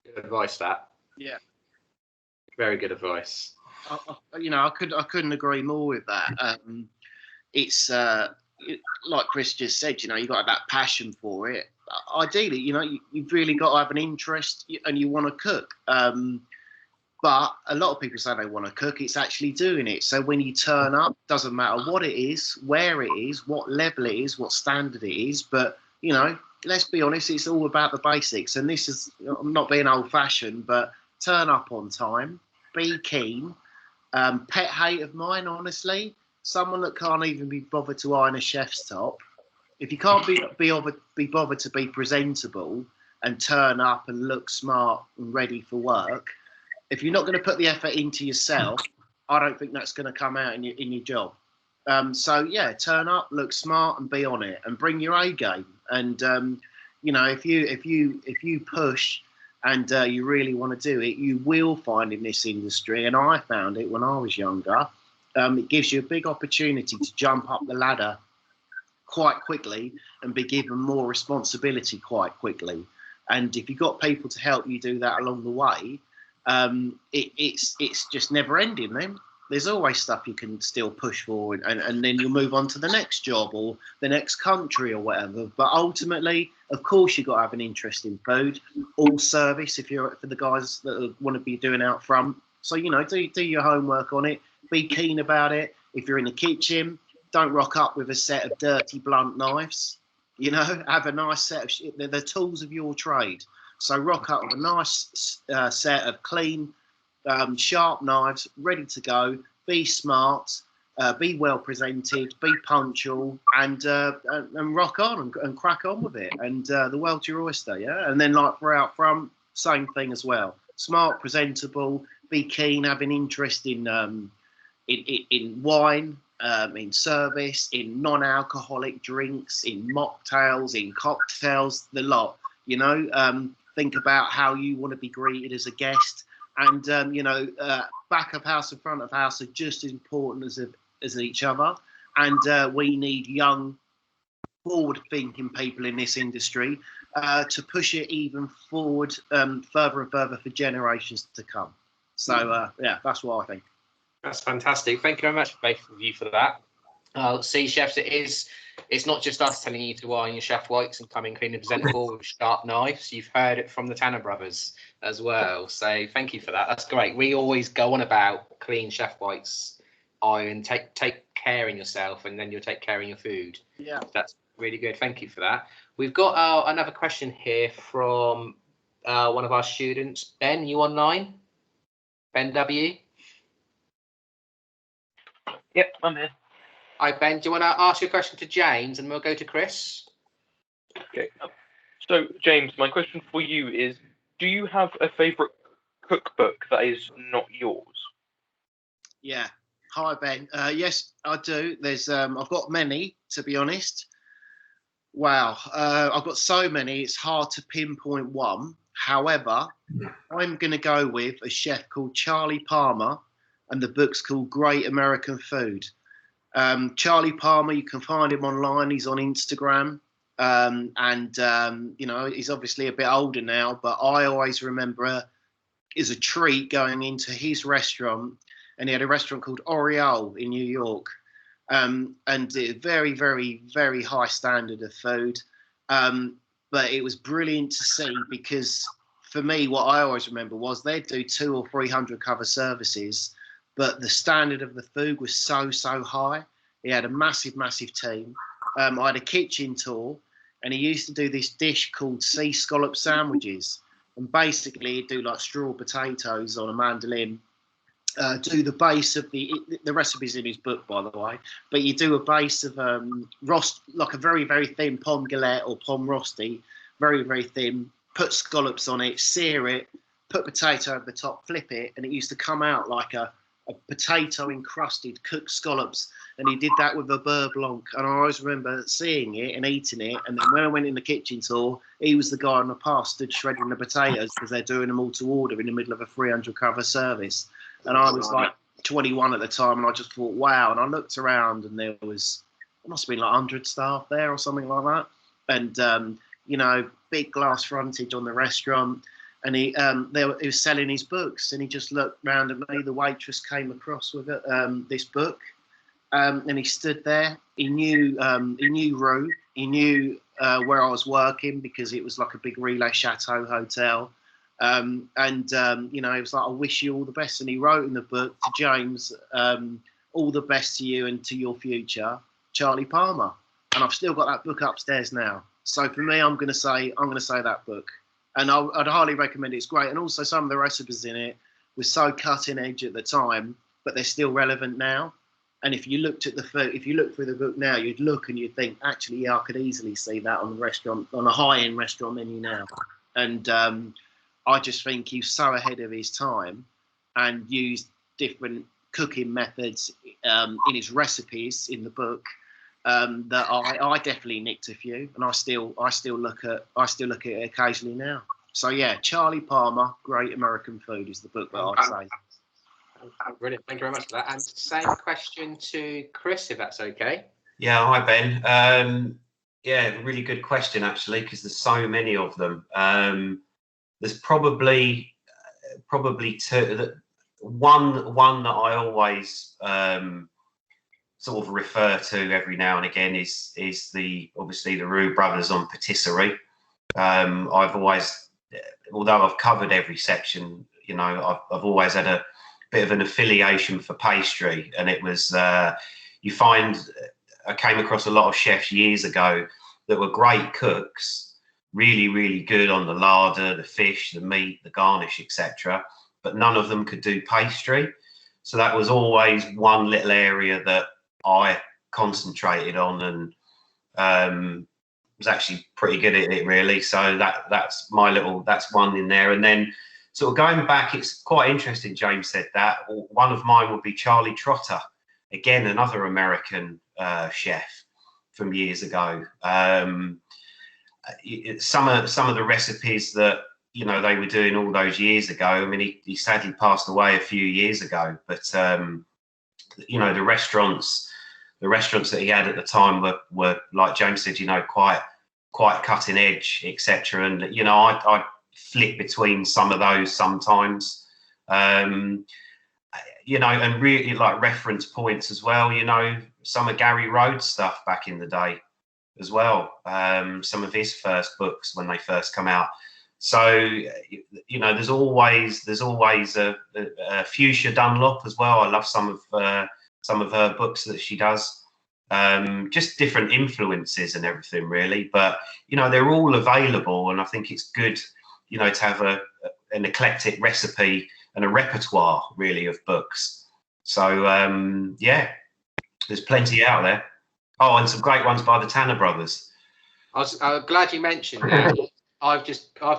Good advice, that. Yeah. Very good advice. I couldn't agree more with that. It's like Chris just said, you've got to have that passion for it. Ideally, you've really got to have an interest and you want to cook. But a lot of people say they want to cook. It's actually doing it. So when you turn up, doesn't matter what it is, where it is, what level it is, what standard it is. But, let's be honest, it's all about the basics. And this is, I'm not being old fashioned, but turn up on time, be keen. Pet hate of mine, honestly, someone that can't even be bothered to iron a chef's top. If you can't be bothered to be presentable and turn up and look smart and ready for work, if you're not going to put the effort into yourself, I don't think that's going to come out in your job. So yeah, turn up, look smart, and be on it, and bring your A game. And you know, if you push and you really want to do it, you will find in this industry. And I found it when I was younger. It gives you a big opportunity to jump up the ladder quite quickly and be given more responsibility quite quickly. And if you've got people to help you do that along the way, it's just never ending then. There's always stuff you can still push forward, and then you'll move on to the next job or the next country or whatever. But ultimately, of course, you've got to have an interest in food, all service if you're for the guys that want to be doing out front. So, you know, do your homework on it, be keen about it. If you're in the kitchen, don't rock up with a set of dirty, blunt knives. You know, have a nice set of they're the tools of your trade. So rock up with a nice set of clean, sharp knives, ready to go. Be smart, be well presented, be punctual, and rock on and crack on with it. And the world's your oyster, yeah. And then like for out front, same thing as well. Smart, presentable, be keen, having interest in wine, in service, in non-alcoholic drinks, in mocktails, in cocktails, the lot. You know, think about how you want to be greeted as a guest. And, you know, back of house and front of house are just as important as each other. And we need young, forward-thinking people in this industry to push it even forward, further and further for generations to come. So, yeah, that's what I think. That's fantastic. Thank you very much, both of you, for that. See, chefs, it's not just us telling you to iron your chef whites and come in clean and presentable with sharp knives. You've heard it from the Tanner brothers as well. So thank you for that. That's great. We always go on about clean chef whites, iron, take care of yourself, and then you'll take care of your food. Yeah. That's really good. Thank you for that. We've got another question here from one of our students. Ben, you online? Ben W? Yep, I'm here. Hi, Ben. Do you want to ask your question to James, and we'll go to Chris? Okay. So, James, my question for you is, do you have a favourite cookbook that is not yours? Yeah. Hi, Ben. Yes, I do. There's I've got many, to be honest. Wow. I've got so many, it's hard to pinpoint one. However, I'm going to go with a chef called Charlie Palmer, and the book's called Great American Food. Charlie Palmer, you can find him online. He's on Instagram. You know, he's obviously a bit older now, but I always remember as a treat going into his restaurant, and he had a restaurant called Oriole in New York. And very, very, very high standard of food. But it was brilliant to see, because for me, what I always remember was they'd do 200 or 300 cover services, but the standard of the food was so high. He had a massive, massive team. I had a kitchen tour, and he used to do this dish called sea scallop sandwiches. And basically, he'd do like straw potatoes on a mandolin, do the base of the recipe's in his book, by the way, but you do a base of like a very, very thin pomme galette or pomme rosti, very, very thin, put scallops on it, sear it, put potato over the top, flip it, and it used to come out like a potato encrusted cooked scallops. And he did that with a beurre blanc, and I always remember seeing it and eating it. And then when I went in the kitchen tour, he was the guy on the pass stood shredding the potatoes, because they're doing them all to order in the middle of a 300 cover service. And I was like 21 at the time, and I just thought, wow. And I looked around, and there must have been like 100 staff there or something like that. And, you know, big glass frontage on the restaurant. And he was selling his books, and he just looked round at me. The waitress came across with this book, and he stood there. He knew Rue. He knew where I was working, because it was like a big Relais Chateau hotel. You know, he was like, I wish you all the best. And he wrote in the book to James, all the best to you and to your future, Charlie Palmer. And I've still got that book upstairs now. So for me, I'm going to say that book. And I'd highly recommend it. It's great. And also some of the recipes in it were so cutting edge at the time, but they're still relevant now. And if you looked at the food, if you look through the book now, you'd look and you'd think, actually, yeah, I could easily see that on the restaurant, on a high-end restaurant menu now. And I just think he's so ahead of his time and used different cooking methods in his recipes in the book that I definitely nicked a few, and I still look at it occasionally now. So yeah, Charlie Palmer, Great American Food is the book that I'd say. Brilliant. Thank you very much for that. And same question to Chris, if that's okay. Yeah, hi Ben. Yeah, really good question actually, because there's so many of them. There's probably two. One that I always sort of refer to every now and again is obviously the Roux Brothers on patisserie. I've always, although I've covered every section, you know, I've always had a bit of an affiliation for pastry, and it was you find I came across a lot of chefs years ago that were great cooks, really good on the larder, the fish, the meat, the garnish, etc., but none of them could do pastry. So that was always one little area that I concentrated on, and was actually pretty good at it really. So that's one in there. And then sort of going back, it's quite interesting James said that. One of mine would be Charlie Trotter, again another American chef from years ago. Some of the recipes that, you know, they were doing all those years ago, I mean, he sadly passed away a few years ago, but you know, the restaurants that he had at the time were like James said, you know, quite cutting edge, etc. And you know, I flip between some of those sometimes, you know, and really like reference points as well. You know, some of Gary Rhodes' stuff back in the day as well. Some of his first books when they first come out. So you know, there's always a Fuchsia Dunlop as well. I love some of her books that she does. Just different influences and everything really, but you know, they're all available, and I think it's good, you know, to have an eclectic recipe and a repertoire really of books. So yeah, there's plenty out there. Oh, and some great ones by the Tanner brothers. I'm glad you mentioned that. I've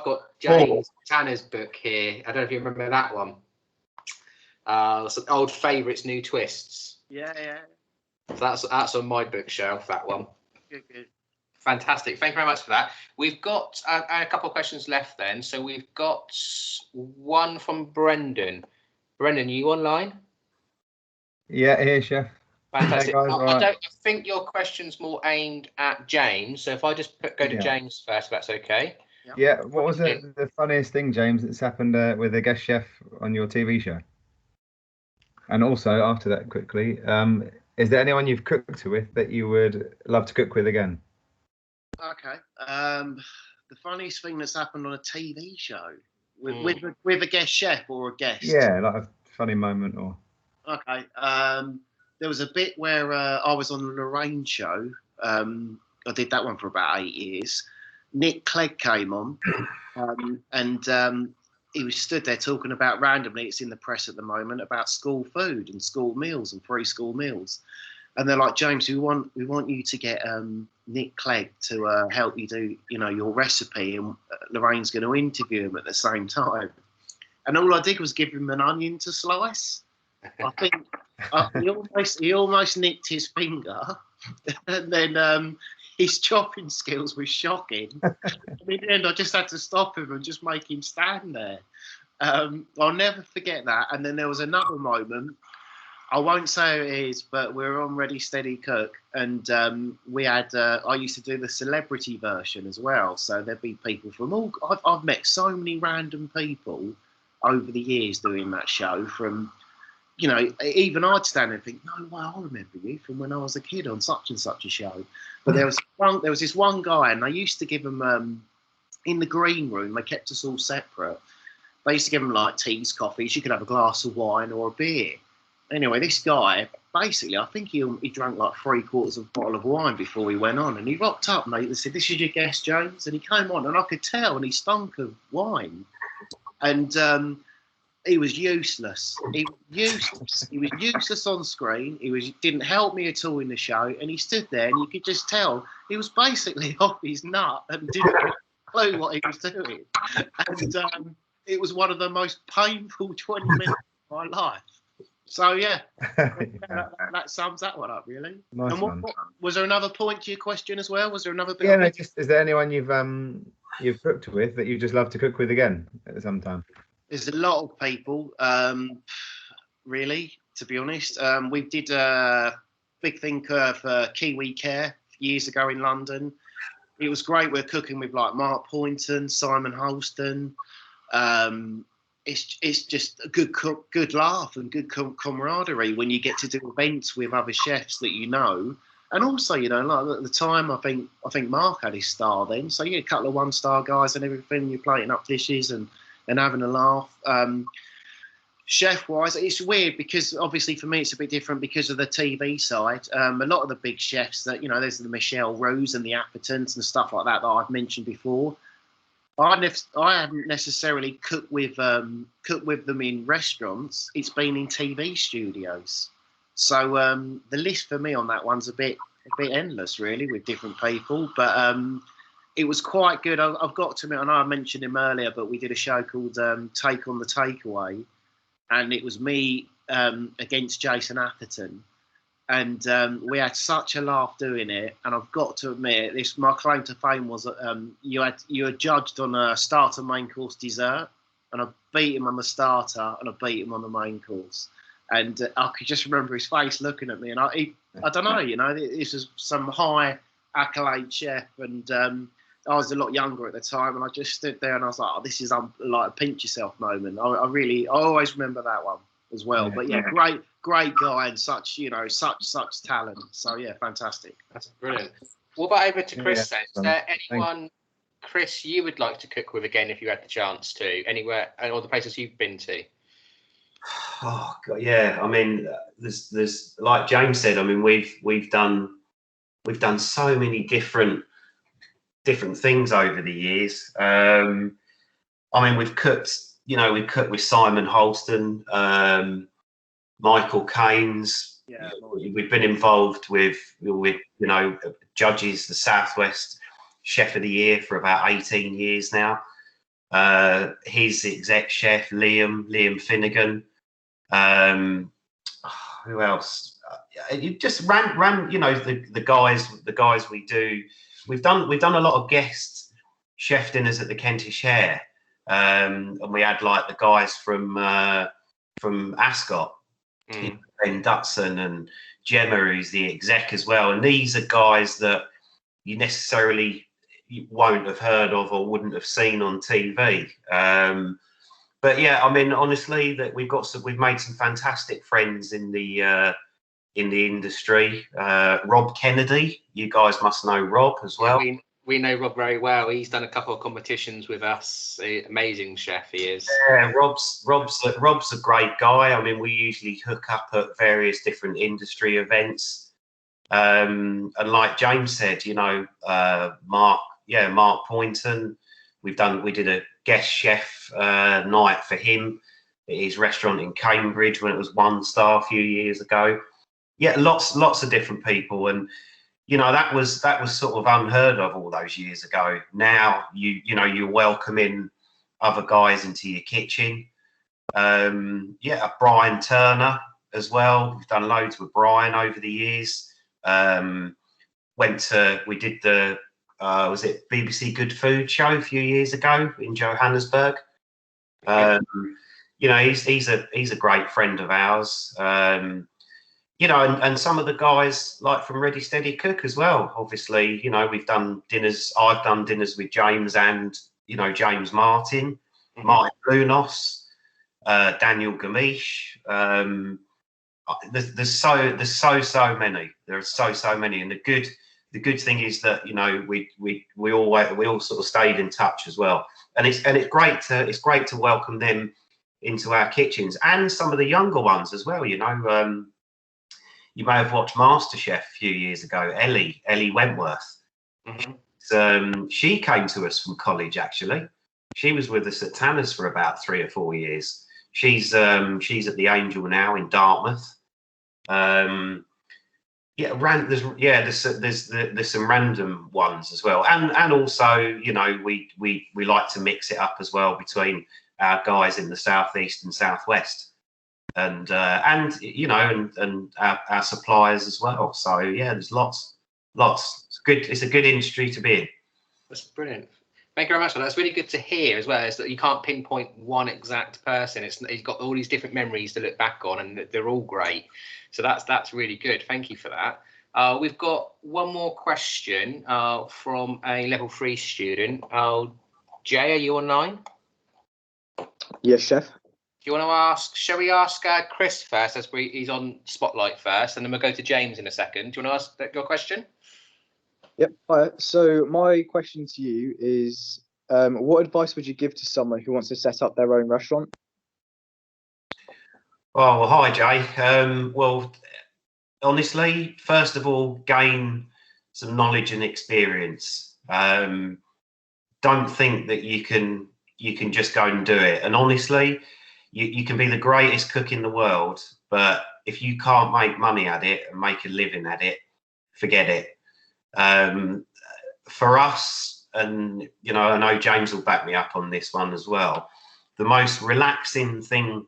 got James Tanner's book here. I don't know if you remember that one. Some old favourites, new twists. Yeah. So that's on my bookshelf, that one. Good. Fantastic. Thank you very much for that. We've got a couple of questions left then. So we've got one from Brendan. Brendan, are you online? Yeah, here, Chef. Fantastic. Hey guys, I think your question's more aimed at James. So if I just go to James first, if that's okay. Yeah, what was the funniest thing, James, that's happened with a guest chef on your TV show? And also, after that, quickly, is there anyone you've cooked with that you would love to cook with again? Okay. The funniest thing that's happened on a TV show with a guest chef or a guest. Yeah, like a funny moment or. Okay. There was a bit where I was on the Lorraine show. I did that one for about 8 years. Nick Clegg came on, and he was stood there talking about, randomly, it's in the press at the moment, about school food and school meals and free school meals. And they're like, James, we want you to get Nick Clegg to help you do, you know, your recipe, and Lorraine's going to interview him at the same time. And all I did was give him an onion to slice. I think he almost nicked his finger, and then his chopping skills were shocking. In the end, I just had to stop him and just make him stand there. I'll never forget that. And then there was another moment. I won't say who it is, but we were on Ready Steady Cook, and we had. I used to do the celebrity version as well, so there'd be people from all. I've met so many random people over the years doing that show. From, you know, even I'd stand and think, no way, I remember you from when I was a kid on such and such a show. But there was this one guy, and they used to give him in the green room. They kept us all separate. They used to give him like teas, coffees. You could have a glass of wine or a beer. Anyway, this guy, basically, I think he drank like 3/4 of a bottle of wine before he went on. And he rocked up, and they said, "This is your guest, James." And he came on, and I could tell, and he stunk of wine. And he was useless. He was useless. He was useless on screen. Didn't help me at all in the show, and he stood there, and you could just tell he was basically off his nut and didn't have a clue what he was doing. And it was one of the most painful 20 minutes of my life. So yeah, that sums that one up really. Nice and one. Was there another point to your question as well? Was there another bit? Yeah, no, just is there anyone you've cooked with that you just love to cook with again at some time? There's a lot of people, really, to be honest. We did a big thing for Kiwi Care years ago in London. It was great. We're cooking with like Mark Poynton, Simon Holston. It's just a good laugh and good camaraderie when you get to do events with other chefs that you know. And also, you know, like at the time, I think Mark had his star then. So you get a couple of 1-star guys and everything. You're plating up dishes and having a laugh. Chef-wise, it's weird because obviously for me it's a bit different because of the TV side. A lot of the big chefs that, you know, there's the Michelle Roos and the Athertons and stuff like that I've mentioned before. I haven't necessarily cooked with them in restaurants. It's been in TV studios. So the list for me on that one's a bit endless, really, with different people. But it was quite good. I've got to admit, I know I mentioned him earlier, but we did a show called Take on the Takeaway, and it was me against Jason Atherton. And we had such a laugh doing it. And I've got to admit, my claim to fame was that you were judged on a starter, main course, dessert, and I beat him on the starter and I beat him on the main course. And I could just remember his face looking at me, and I don't know, you know, this was some high accolade chef, and I was a lot younger at the time, and I just stood there and I was like, oh, this is like a pinch yourself moment. I always remember that one as well. But yeah, great guy and such talent. So yeah, fantastic. That's brilliant. What about over to Chris then? Is there Thanks. anyone, Chris, you would like to cook with again if you had the chance to, anywhere, or the places you've been to? Oh God, yeah. I mean, there's like James said. I mean, we've done so many different things over the years. I mean, we've cooked with Simon Holston, Michael Keynes. Yeah, we've been involved with judges, the Southwest Chef of the Year for about 18 years now. He's the exec chef, Liam Finnegan. Who else? You just ran. You know, the guys we do. We've done a lot of guest chef dinners at the Kentish Hare, and we had like the guys from Ascot, Ben Dutson and Gemma, who's the exec as well. And these are guys that you necessarily won't have heard of or wouldn't have seen on TV. But yeah, I mean, honestly, that we've made some fantastic friends in the industry. Rob Kennedy, you guys must know Rob as well. We know Rob very well. He's done a couple of competitions with us. Amazing chef he is. Yeah, Rob's a great guy. I mean, we usually hook up at various different industry events. And like James said, you know, Mark Poynton, we did a guest chef night for him at his restaurant in Cambridge when it was 1-star a few years ago. Yeah, lots of different people, and you know that was sort of unheard of all those years ago. Now you're welcoming other guys into your kitchen. Brian Turner as well. We've done loads with Brian over the years. We did the was it BBC Good Food show a few years ago in Johannesburg. You know, he's a great friend of ours. You know, and some of the guys like from Ready Steady Cook as well. Obviously, you know, we've done dinners. I've done dinners with James and, you know, James Martin, Martin Blunos, Daniel Gamish. There's so many. There are so many. And the good thing is that, you know, we all sort of stayed in touch as well. And it's great to welcome them into our kitchens, and some of the younger ones as well. You know, you may have watched MasterChef a few years ago. Ellie Wentworth. She came to us from college, actually. She was with us at Tanner's for about 3 or 4 years. She's at the Angel now in Dartmouth. There's some random ones as well, and also, you know, we like to mix it up as well between our guys in the southeast and southwest, and you know, and our suppliers as well. So yeah, there's lots. It's good. It's a good industry to be in. That's brilliant. Thank you very much for that. That's really good to hear as well. Is that you can't pinpoint one exact person. He's got all these different memories to look back on, and they're all great. So that's really good. Thank you for that. We've got one more question from a level 3 student. Jay, are you online? Yes, chef. Do you want to ask? Shall we ask Chris first, as he's on Spotlight first, and then we'll go to James in a second. Do you want to ask your question? Yep. Hi. So my question to you is, what advice would you give to someone who wants to set up their own restaurant? Oh, well, hi, Jay. Well, honestly, first of all, gain some knowledge and experience. Don't think that you can just go and do it. And honestly, you can be the greatest cook in the world, but if you can't make money at it and make a living at it, forget it. For us, and you know, I know James will back me up on this one as well, the most relaxing thing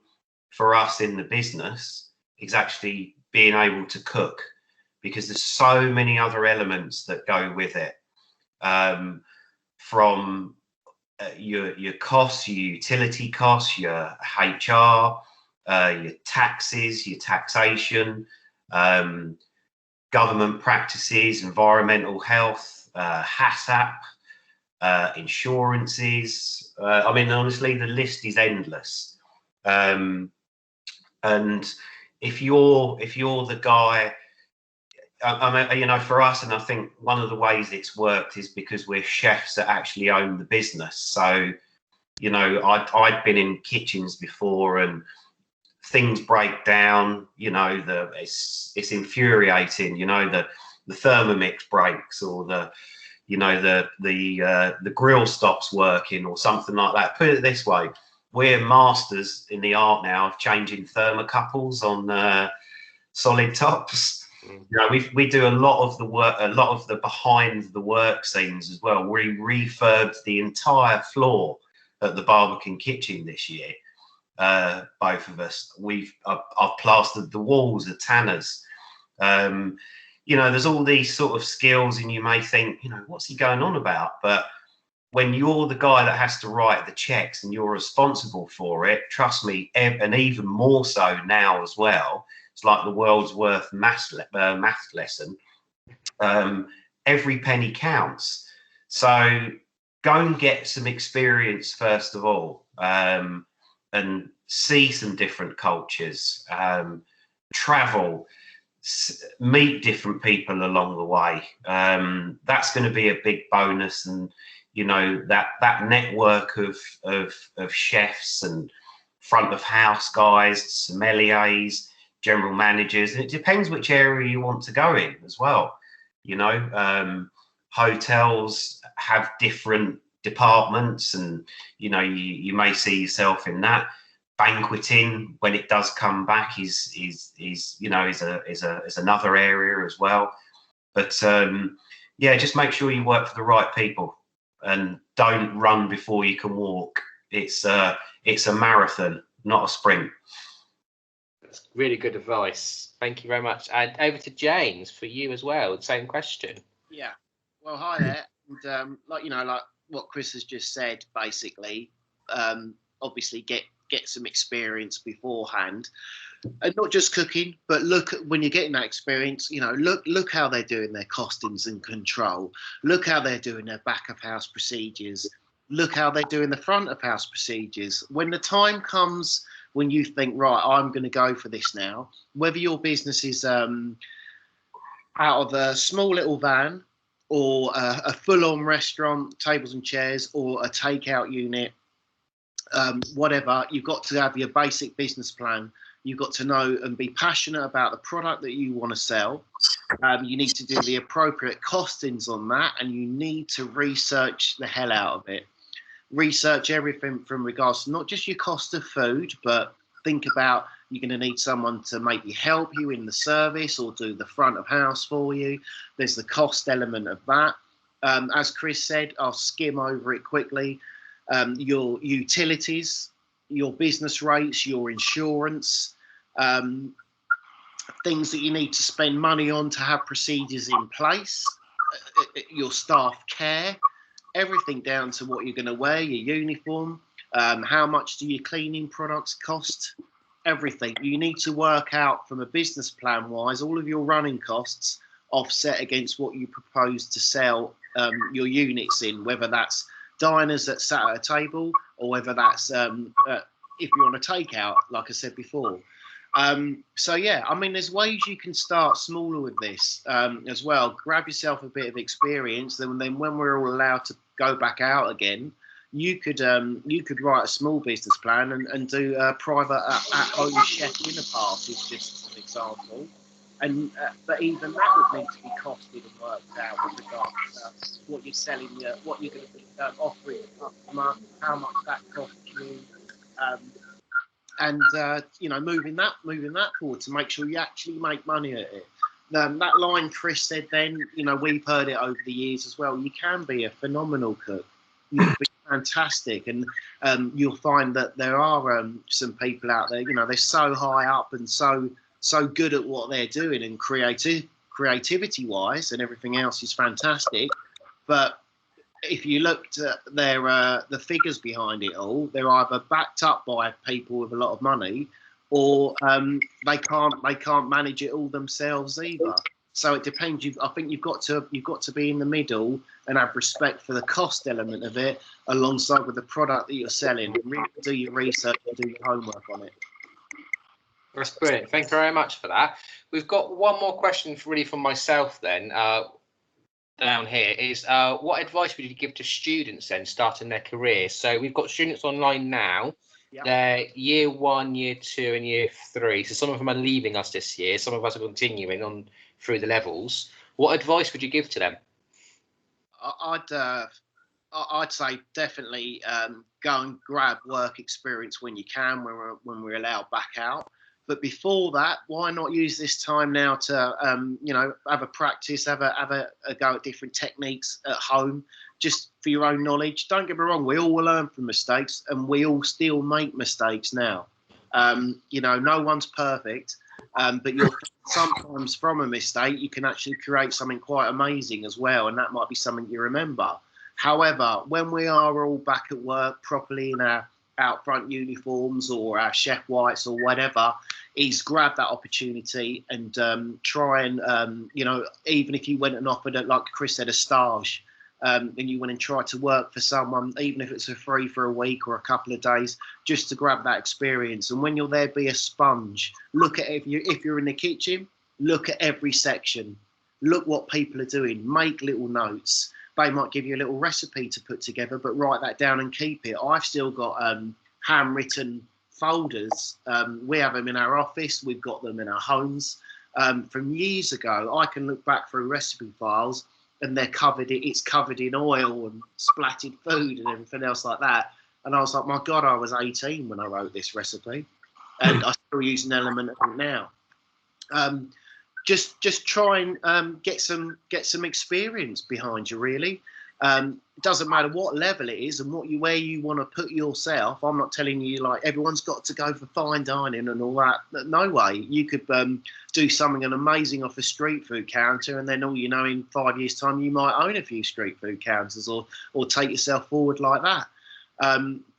for us in the business is actually being able to cook, because there's so many other elements that go with it, from your costs, your utility costs, your HR, your taxes, your taxation, government practices, environmental health, HACCP, insurances. I mean, honestly, the list is endless. And if you're the guy, I mean, you know, for us, and I think one of the ways it's worked is because we're chefs that actually own the business. So, you know, I'd been in kitchens before, and things break down. You know, it's infuriating. You know, the Thermomix breaks, or the grill stops working, or something like that. Put it this way: we're masters in the art now of changing thermocouples on solid tops. You know, we do a lot of the work, a lot of the behind the work scenes as well. We refurbed the entire floor at the Barbican Kitchen this year. Both of us. I've plastered the walls at Tanner's. You know, there's all these sort of skills, and you may think, you know, what's he going on about? But when you're the guy that has to write the checks and you're responsible for it, trust me, and even more so now as well, it's like the world's worth math lesson. Every penny counts. So go and get some experience first of all, and see some different cultures, travel, meet different people along the way. That's going to be a big bonus. And you know, that network of chefs and front of house guys, sommeliers, general managers, and it depends which area you want to go in as well. You know, hotels have different departments, and you know, you may see yourself in that. Banqueting, when it does come back, is you know, is another area as well. But yeah, just make sure you work for the right people, and don't run before you can walk. It's a marathon, not a sprint. That's really good advice. Thank you very much. And over to James for you as well. Same question. Yeah. Well, hi there. And like, you know, like what Chris has just said, basically, obviously get some experience beforehand, and not just cooking, but look at, when you're getting that experience, you know, look how they're doing their costings and control. Look how they're doing their back of house procedures. Look how they're doing the front of house procedures. When the time comes when you think, right, I'm going to go for this now, whether your business is out of a small little van, or a full-on restaurant, tables and chairs, or a takeout unit, whatever, you've got to have your basic business plan. You've got to know and be passionate about the product that you want to sell. You need to do the appropriate costings on that, and you need to research the hell out of it. research everything from regards to not just your cost of food, but think about you're going to need someone to maybe help you in the service or do the front of house for you. There's the cost element of that. As Chris said, I'll skim over it quickly. Your utilities, your business rates, your insurance, things that you need to spend money on to have procedures in place, your staff care, everything down to what you're going to wear, your uniform, how much do your cleaning products cost, everything. You need to work out from a business plan wise all of your running costs offset against what you propose to sell your units in, whether that's diners that sat at a table or whether that's if you're on a takeout, like I said before. So yeah, I mean, there's ways you can start smaller with this as well. Grab yourself a bit of experience, then when we're all allowed to go back out again, you could write a small business plan and do a private at-home chef dinner parties, just as an example. And but even that would need to be costed and worked out with regards to what you're selling, what you're going to be offering the customer, how much that costs you. And you know, moving that forward to make sure you actually make money at it. That line Chris said then, you know, we've heard it over the years as well. You can be a phenomenal cook. You can be fantastic, and you'll find that there are some people out there. You know, they're so high up and so good at what they're doing, and creativity wise, and everything else is fantastic. But if you looked at their the figures behind it all, they're either backed up by people with a lot of money, or they can't manage it all themselves either. So it depends. I think you've got to be in the middle and have respect for the cost element of it, alongside with the product that you're selling. Really do your research and do your homework on it. That's brilliant. Thank you very much for that. We've got one more question really from myself then. Down here is what advice would you give to students then starting their career? So we've got students online now. Yep. They're year 1, year 2 and year 3. So some of them are leaving us this year. Some of us are continuing on through the levels. What advice would you give to them? I'd say definitely go and grab work experience when you can, when we're allowed back out. But before that, why not use this time now to, you know, have a practice, have a go at different techniques at home, just for your own knowledge. Don't get me wrong, we all learn from mistakes, and we all still make mistakes now. You know, no one's perfect, but sometimes from a mistake, you can actually create something quite amazing as well, and that might be something you remember. However, when we are all back at work properly in our out front uniforms or our chef whites or whatever, is grab that opportunity and try and you know, even if you went and offered it, like Chris said, a stage, and you went and tried to work for someone, even if it's free for a week or a couple of days, just to grab that experience. And when you're there, be a sponge. Look at if you're in the kitchen, look at every section, look what people are doing, make little notes. They might give you a little recipe to put together, but write that down and keep it. I've still got handwritten folders. We have them in our office. We've got them in our homes from years ago. I can look back through recipe files, and it's covered in oil and splattered food and everything else like that. And I was like, my God, I was 18 when I wrote this recipe, and I still use an element of it now. Just try and get some experience behind you, really. It doesn't matter what level it is and where you want to put yourself. I'm not telling you like everyone's got to go for fine dining and all that. No way. You could do something amazing off a street food counter, and then all you know, in 5 years' time, you might own a few street food counters or take yourself forward like that.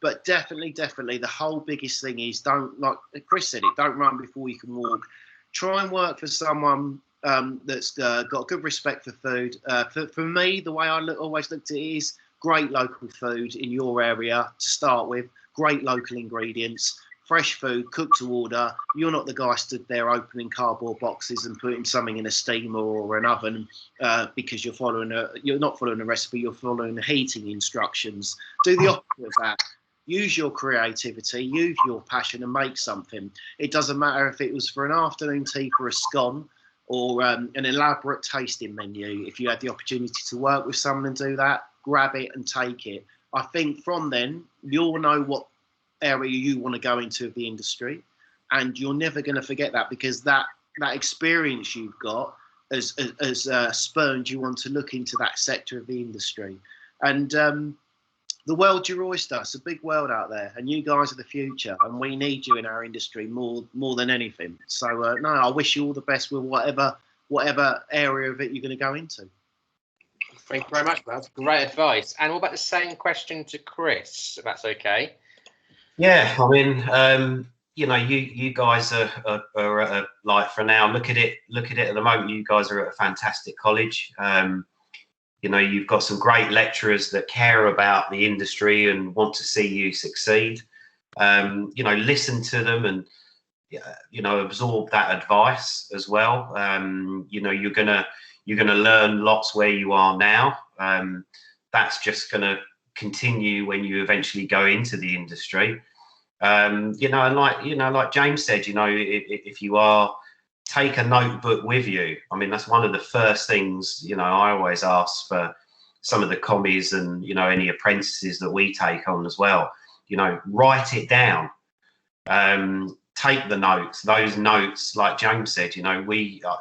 But definitely, the whole biggest thing is don't, like Chris said, don't run before you can walk. Try and work for someone that's got good respect for food. For me, the way I always looked at it is great local food in your area to start with, great local ingredients, fresh food, cooked to order. You're not the guy stood there opening cardboard boxes and putting something in a steamer or an oven because you're not following a recipe, you're following the heating instructions. Do the opposite of that. Use your creativity, use your passion and make something. It doesn't matter if it was for an afternoon tea for a scone or an elaborate tasting menu. If you had the opportunity to work with someone and do that, grab it and take it. I think from then you'll know what area you want to go into of the industry, and you're never going to forget that, because that experience you've got has spurred you on to look into that sector of the industry. And the world's your oyster. It's a big world out there, and you guys are the future, and we need you in our industry more than anything. So no, I wish you all the best with whatever area of it you're going to go into. Thank you very much. That's great advice. And what about the same question to Chris, if that's okay? Yeah, I mean, you know, you guys are like, for now, look at it at the moment. You guys are at a fantastic college. You know, you've got some great lecturers that care about the industry and want to see you succeed. You know, listen to them and, you know, absorb that advice as well. You know, you're gonna learn lots where you are now. That's just gonna continue when you eventually go into the industry. You know, and like James said, you know, if you are, take a notebook with you. I mean, that's one of the first things, you know, I always ask for some of the commies and, you know, any apprentices that we take on as well. You know, write it down. Take the notes. Those notes, like James said, you know,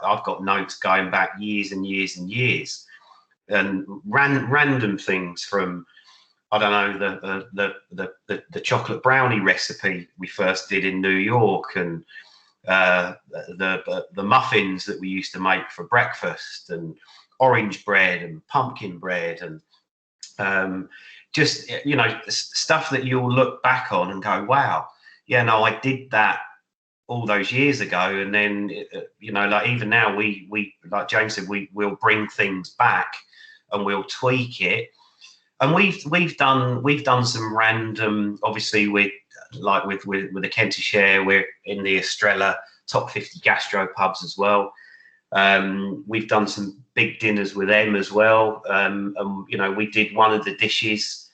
I've got notes going back years and years and years, and random things from, I don't know, the chocolate brownie recipe we first did in New York, and the muffins that we used to make for breakfast, and orange bread and pumpkin bread, and just, you know, stuff that you'll look back on and go, wow, yeah, no, I did that all those years ago. And then, you know, like even now we like James said, we'll bring things back and we'll tweak it. And we've done some random, obviously with the Kentish Air, we're in the Estrella top 50 gastro pubs as well. We've done some big dinners with them as well. And you know, we did one of the dishes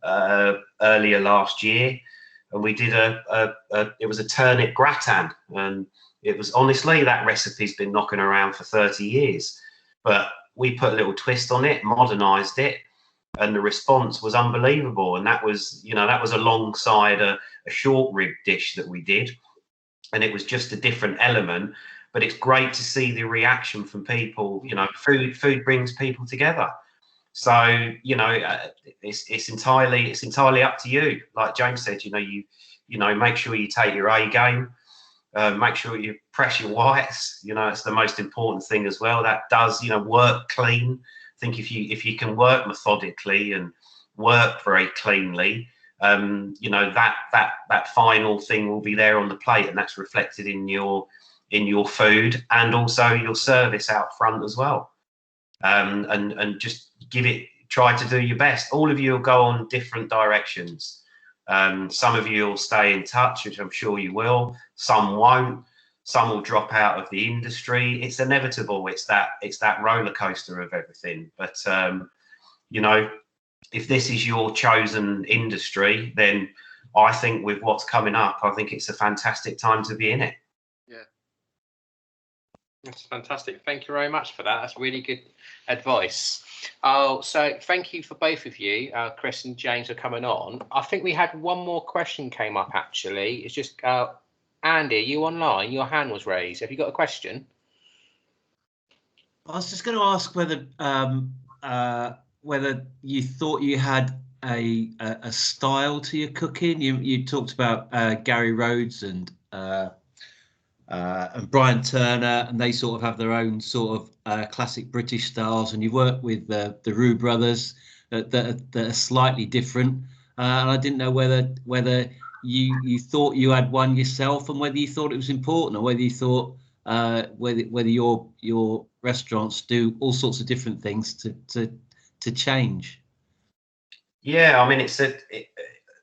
earlier last year, and we did it was a turnip gratin, and it was, honestly, that recipe's been knocking around for 30 years, but we put a little twist on it, modernized it, and the response was unbelievable. And that was, you know, that was alongside a short rib dish that we did, and it was just a different element. But it's great to see the reaction from people. You know, food brings people together. So, you know, it's entirely up to you. Like James said, you know, make sure you take your A game. Make sure you press your whites. You know, it's the most important thing as well. That does, you know, work clean. I think if you can work methodically and work very cleanly, you know, that final thing will be there on the plate, and that's reflected in your food and also your service out front as well. And just try to do your best. All of you will go on different directions. Some of you will stay in touch, which I'm sure you will. Some won't. Some will drop out of the industry. It's inevitable. It's that roller coaster of everything. But you know, if this is your chosen industry, then I think with what's coming up, I think it's a fantastic time to be in it. Yeah. That's fantastic. Thank you very much for that. That's really good advice. So thank you for both of you, Chris and James, for coming on. I think we had one more question came up, actually. It's just, Andy, are you online? Your hand was raised. Have you got a question? I was just going to ask whether you thought you had a style to your cooking. You talked about Gary Rhodes and Brian Turner, and they sort of have their own sort of classic British styles, and you work with the Roux brothers that are slightly different. And I didn't know whether you thought you had one yourself, and whether you thought it was important, or whether you thought whether your restaurants do all sorts of different things to change. Yeah, I mean,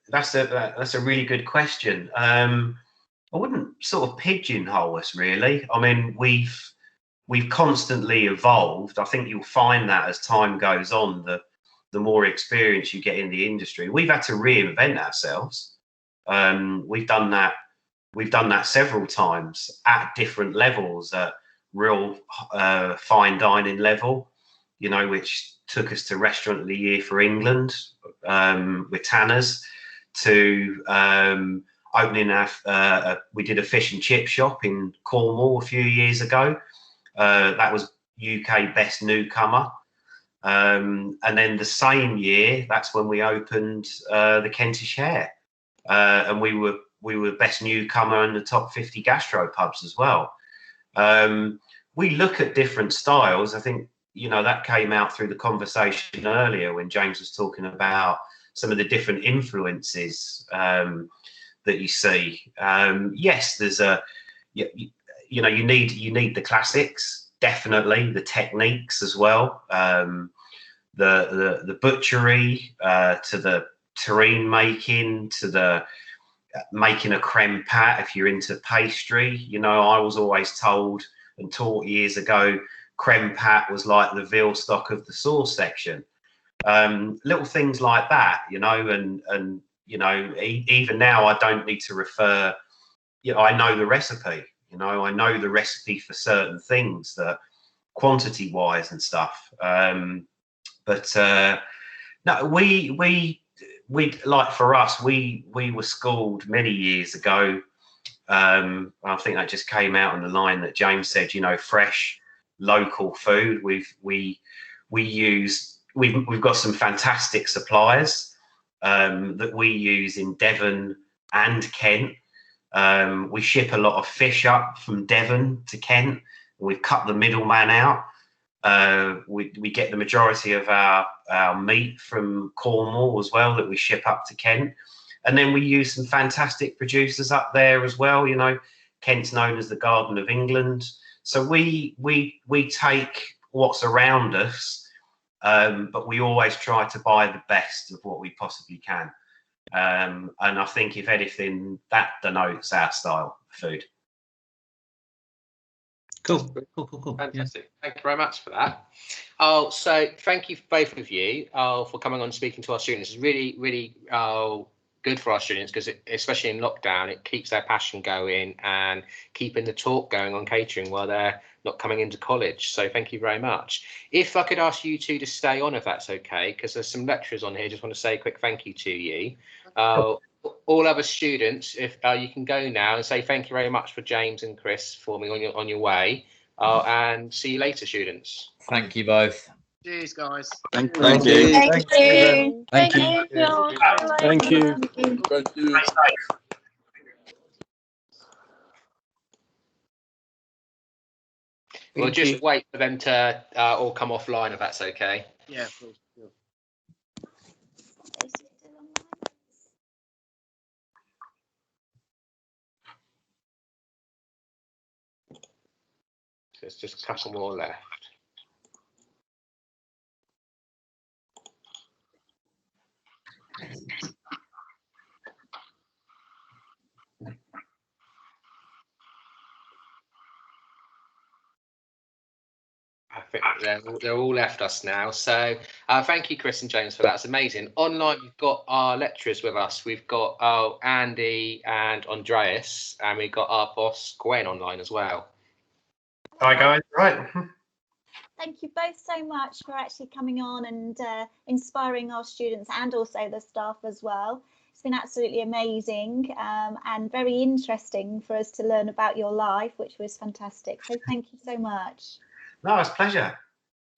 that's a really good question. I wouldn't sort of pigeonhole us, really. I mean, we've constantly evolved. I think you'll find that as time goes on, the more experience you get in the industry, we've had to reinvent ourselves. We've done that several times at different levels, at real fine dining level, you know, which took us to Restaurant of the Year for England with Tanner's, to opening we did a fish and chip shop in Cornwall a few years ago. That was UK Best Newcomer. And then the same year, that's when we opened the Kentish Hare, and we were Best Newcomer in the top 50 gastropubs as well. We look at different styles. I think, you know, that came out through the conversation earlier when James was talking about some of the different influences that you see. Yes, there's you know, you need the classics, definitely, the techniques as well, the butchery, to the terrine making, to the making a creme pat if you're into pastry. You know, I was always told and taught years ago, creme pat was like the veal stock of the sauce section. Little things like that, you know, and you know, even now I don't need to refer, you know, I know the recipe, you know, I know the recipe for certain things, that quantity wise and stuff. But no, we like, for us, we were schooled many years ago. I think that just came out on the line that James said, you know, fresh local food. We've got some fantastic suppliers that we use in Devon and Kent. We ship a lot of fish up from Devon to Kent. We've cut the middleman out. We get the majority of our meat from Cornwall as well, that we ship up to Kent. And then we use some fantastic producers up there as well. You know, Kent's known as the Garden of England. So we take what's around us, but we always try to buy the best of what we possibly can. And I think, if anything, that denotes our style of food. Cool. Fantastic. Yeah. Thank you very much for that. Oh, so thank you both of you for coming on and speaking to our students. It's really, really good for our students, because especially in lockdown, it keeps their passion going and keeping the talk going on catering while they're not coming into college. So thank you very much. If I could ask you two to stay on, if that's okay, because there's some lecturers on here. Just want to say a quick thank you to you. All other students, if you can go now and say thank you very much for James and Chris for me on your way, and see you later, students. Thank you both. Cheers, guys. Thank you. Thank you. Thank you. Thank you. Thank you. Thank you. We'll just wait for them to all come offline, if that's okay. Yeah, of course. Sure. There's just a couple more left. I think they're all left us now. So thank you, Chris and James, for that. It's amazing. Online, we've got our lecturers with us. We've got Andy and Andreas, and we've got our boss, Gwen, online as well. Hi, guys. Right. Thank you both so much for actually coming on and inspiring our students and also the staff as well. It's been absolutely amazing and very interesting for us to learn about your life, which was fantastic. So thank you so much. No, it's a pleasure.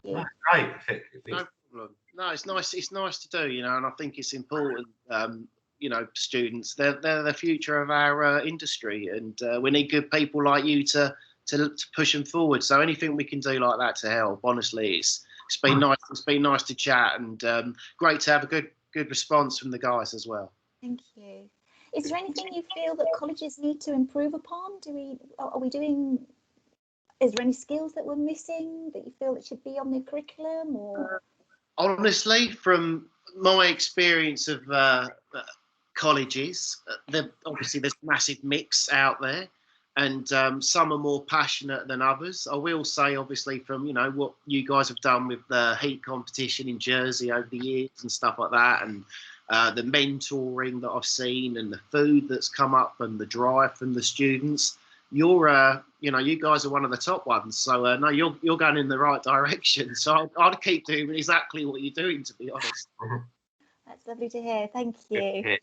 No, it's great. No problem. No, it's nice. It's nice to do, you know, and I think it's important. You know, students, they're the future of our industry, and we need good people like you to push them forward. So anything we can do like that to help, honestly, it's been nice. It's been nice to chat, and great to have a good response from the guys as well. Thank you. Is there anything you feel that colleges need to improve upon? Is there any skills that we're missing that you feel that should be on the curriculum? Or honestly, from my experience of colleges, obviously there's a massive mix out there. And some are more passionate than others. I will say, obviously, from, you know, what you guys have done with the heat competition in Jersey over the years and stuff like that, and the mentoring that I've seen, and the food that's come up, and the drive from the students, you're you know, you guys are one of the top ones. So no, you're going in the right direction. So I'd keep doing exactly what you're doing, to be honest. That's lovely to hear. Thank you.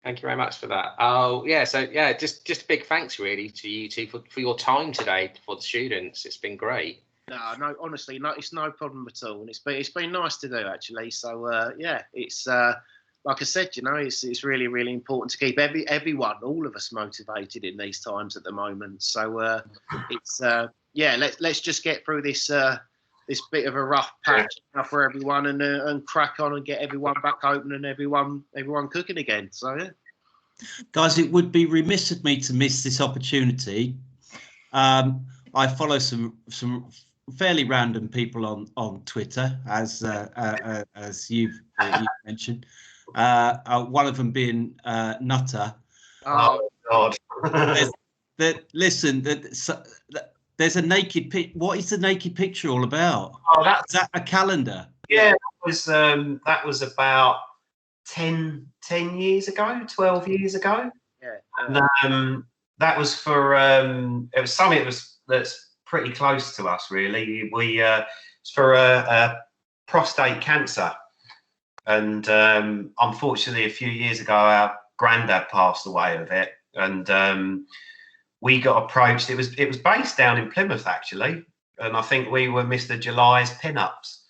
Thank you very much for that. Oh, yeah. So, yeah, just a big thanks, really, to you two for your time today for the students. It's been great. No, honestly, no, it's no problem at all, and it's been nice to do actually. So yeah, it's like I said, you know, it's really really important to keep everyone, all of us, motivated in these times at the moment. So it's yeah, let's just get through this this bit of a rough patch for everyone, and crack on and get everyone back open and everyone cooking again. So yeah, Guys, it would be remiss of me to miss this opportunity. I follow some fairly random people on Twitter, as you've mentioned. One of them being Nutter. Oh God! There's a naked pic. What is the naked picture all about? Oh, is that a calendar? Yeah, that was about 10 years ago, 12 years ago. Yeah. And, that was for it was something that's pretty close to us, really. It's for prostate cancer, and unfortunately, a few years ago, our granddad passed away of it, and we got approached. It was based down in Plymouth, actually, and I think we were Mr. July's pinups.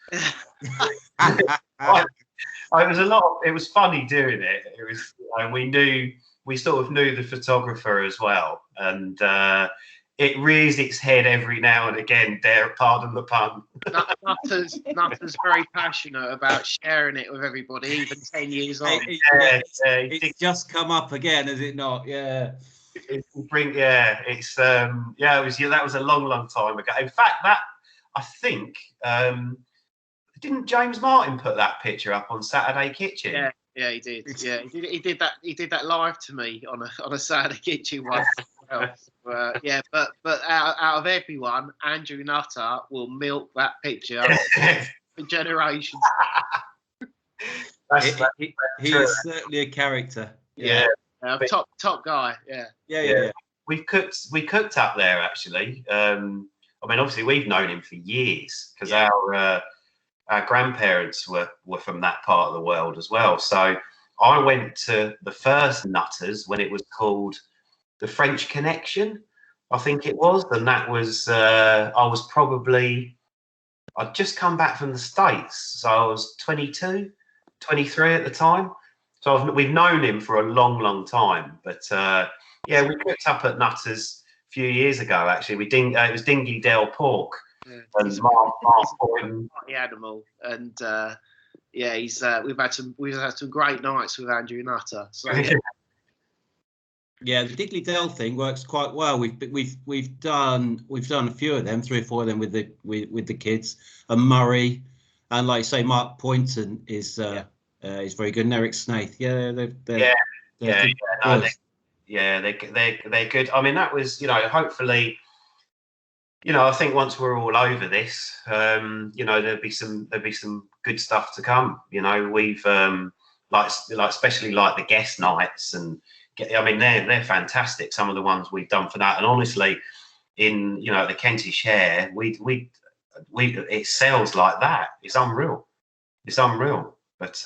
It was funny doing it. It was, you know, we sort of knew the photographer as well, and it rears its head every now and again. Pardon the pun. Nutter's very passionate about sharing it with everybody, even 10 years on. It's just come up again, has it not? Yeah. That was a long time ago. In fact, I think didn't James Martin put that picture up on Saturday Kitchen? Yeah, he did. Yeah, he did that. He did that live to me on a Saturday Kitchen one. Yeah, but out of everyone, Andrew Nutter will milk that picture for generations. He is certainly a character. Yeah. Top guy. Yeah. We cooked up there, actually. I mean, obviously we've known him for years because our grandparents were from that part of the world as well. So I went to the first Nutters when it was called the French Connection, I think it was, and that was I'd just come back from the States, so I was 22, 23 at the time. So we've known him for a long time. But yeah, we cooked up at Nutters a few years ago. Actually, it was Dingley Dale Pork. Yeah. And Mark Boyden, the animal, and yeah, we've had some great nights with Andrew Nutter. So. Yeah, the Dingley Dell thing works quite well. We've done a few of them, 3 or 4 of them with the kids, and Murray, and like I say, Mark Poynton is very good, and Eric Snaith. Yeah, they're good. I mean, that was, you know, hopefully. You know, I think once we're all over this, you know, there'll be some good stuff to come. You know, we've like especially like the guest nights, and I mean they're fantastic. Some of the ones we've done for that, and honestly, in the Kentish Hare, we it sells like that. It's unreal. But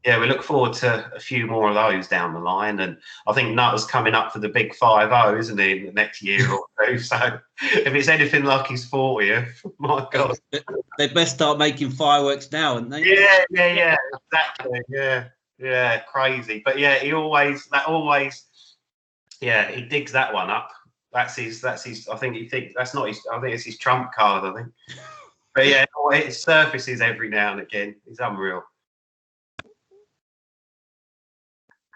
yeah, we look forward to a few more of those down the line, and I think Nutter's coming up for the big 5-0, isn't he, in the next year or two? So if it's anything like his 40th, my God, they best start making fireworks now, aren't they? Yeah, exactly. Yeah, crazy. But yeah, he digs that one up. That's his. I think it's his trump card. I think. But yeah, it surfaces every now and again. It's unreal.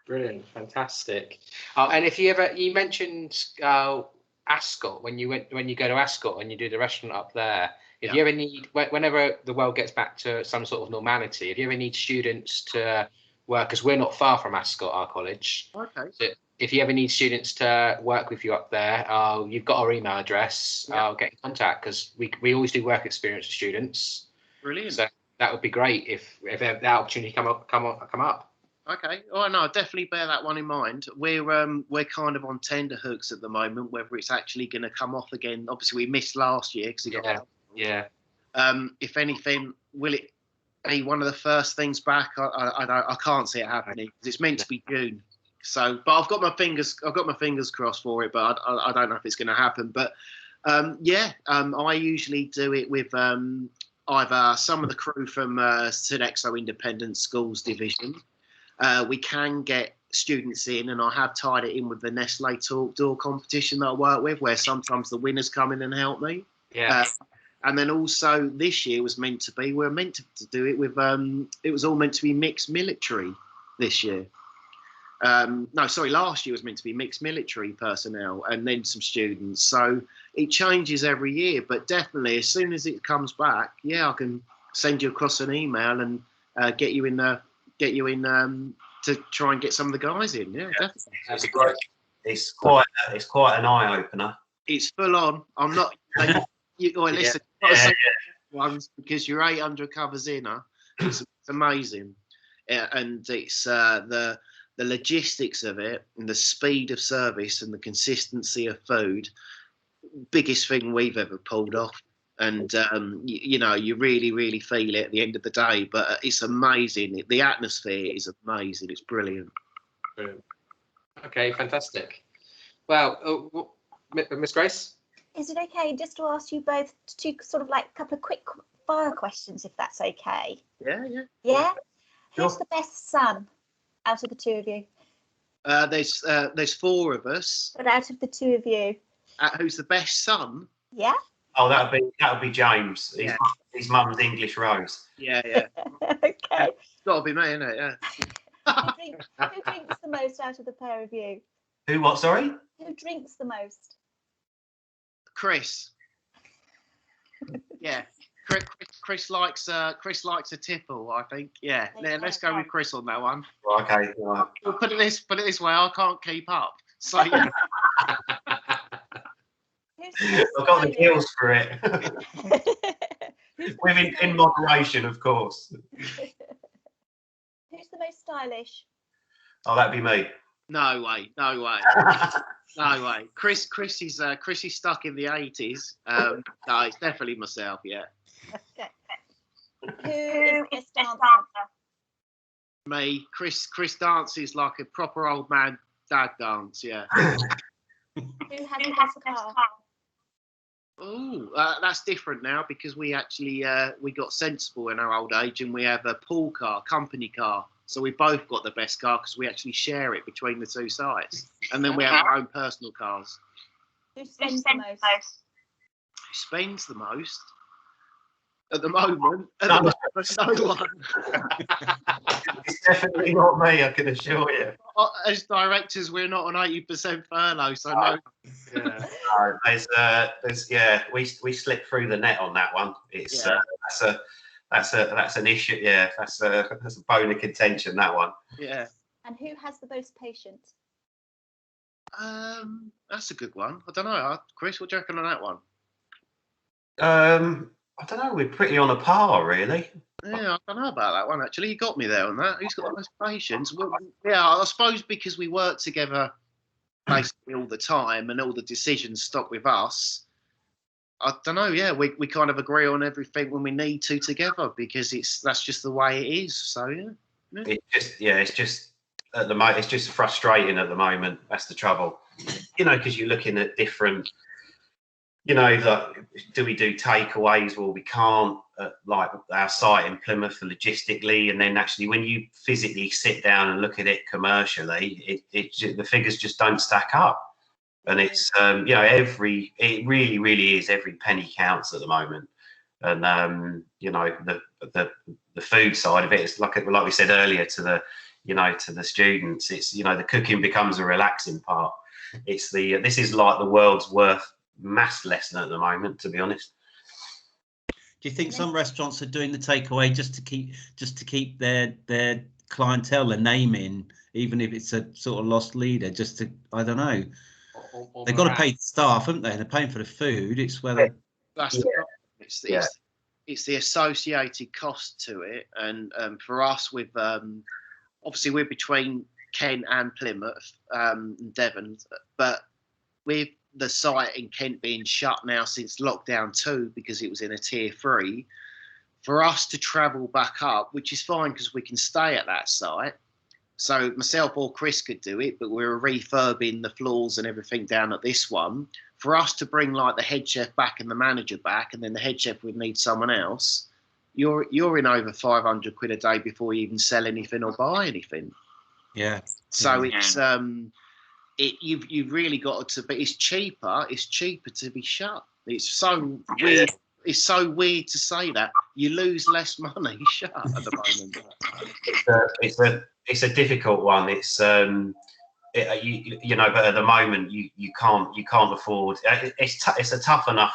Brilliant, fantastic. And if you mentioned Ascot when you go to Ascot and you do the restaurant up there. If you ever need, whenever the world gets back to some sort of normality, if you ever need students to work, because we're not far from Ascot, our college. Okay. So if you ever need students to work with you up there, you've got our email address. Get in contact, because we always do work experience with students. Brilliant. So that would be great if that opportunity come up. Okay. Oh no, definitely bear that one in mind. We're kind of on tender hooks at the moment, whether it's actually going to come off again. Obviously, we missed last year because it got. Yeah. If anything, will it be one of the first things back? I can't see it happening because it's meant to be June. So, but I've got my fingers crossed for it, but I don't know if it's going to happen. But I usually do it with either some of the crew from Sodexo Independent Schools Division. We can get students in, and I have tied it in with the Nestle Talk Door competition that I work with, where sometimes the winners come in and help me. Yeah. And then also this year was meant to be, we're meant to do it with, it was all meant to be mixed military this year. Last year was meant to be mixed military personnel and then some students. So it changes every year, but definitely as soon as it comes back, I can send you across an email and get you in to try and get some of the guys in. Yeah, definitely. That's great. It's quite an eye opener. It's full on. I'm not. Listen, ones because you're 800 covers in. It's amazing, and it's the logistics of it and the speed of service and the consistency of food. Biggest thing we've ever pulled off. And, you really, really feel it at the end of the day. But it's amazing. The atmosphere is amazing. It's brilliant. Brilliant. Okay, fantastic. Well, Miss Grace? Is it okay just to ask you both two sort of like a couple of quick fire questions, if that's okay? Yeah. Yeah? Who's Sure. the best son out of the two of you? There's four of us. But out of the two of you? Who's the best son? Yeah? Oh, that would be James. His mum's English Rose. Yeah. Okay. It's got to be me, isn't it? Yeah. Who drinks the most out of the pair of you? Who? What? Sorry. Who drinks the most? Chris. Yeah. Chris likes a tipple, I think. Yeah. Let's go with Chris on that one. Okay. Right. Well, put it this way, I can't keep up. So yeah. I've got the gills for it. in moderation, of course. Who's the most stylish? Oh, that'd be me. No way. No way. Chris is stuck in the 80s. No, it's definitely myself, yeah. Okay. Who is the best dancer? Me. Chris dances like a proper old man dad dance, yeah. Who has the best car? Oh, that's different now because we actually we got sensible in our old age and we have a pool car, company car. So we both got the best car because we actually share it between the two sites. And then we have our own personal cars. Who spends the most? Who spends the most? At the moment, no one. It's definitely not me, I can assure you. As directors, we're not on 80% furlough, so no. Yeah. We slipped through the net on that one. It's that's an issue. Yeah, that's a bone of contention, that one. Yeah. And who has the most patience? That's a good one. I don't know, Chris. What do you reckon on that one? I don't know. We're pretty on a par, really. Yeah, I don't know about that one, actually. You got me there on that. Who's got the most patience? Well, yeah, I suppose because we work together basically all the time and all the decisions stop with us. I don't know. Yeah, we kind of agree on everything when we need to together because that's just the way it is. So, yeah. It's just at the moment, it's just frustrating at the moment. That's the trouble. Because you're looking at different... do we do takeaways? Well, we can't, like our site in Plymouth logistically. And then actually, when you physically sit down and look at it commercially, the figures just don't stack up. And it's, it really, really is. Every penny counts at the moment. And, the food side of it is like we said earlier to the students, it's, the cooking becomes a relaxing part. It's this is like the world's worst maths lesson at the moment, to be honest. Do you think some restaurants are doing the takeaway just to keep their clientele, their name in, even if it's a sort of lost leader? Just to, I don't know. They've got to pay the staff, haven't they? They're paying for the food. It's whether it's the associated cost to it, and for us with obviously we're between Kent and Plymouth, and Devon, but with the site in Kent being shut now since lockdown 2 because it was in a tier 3, for us to travel back up, which is fine because we can stay at that site. So myself or Chris could do it, but we're refurbing the floors and everything down at this one. For us to bring like the head chef back and the manager back, and then the head chef would need someone else, you're in over 500 quid a day before you even sell anything or buy anything. Yeah. So it's you've really got to, but it's cheaper to be shut. It's so weird. It's so weird to say that you lose less money shut at the moment. It's a difficult one. It's you know, but at the moment you can't afford. It's a tough enough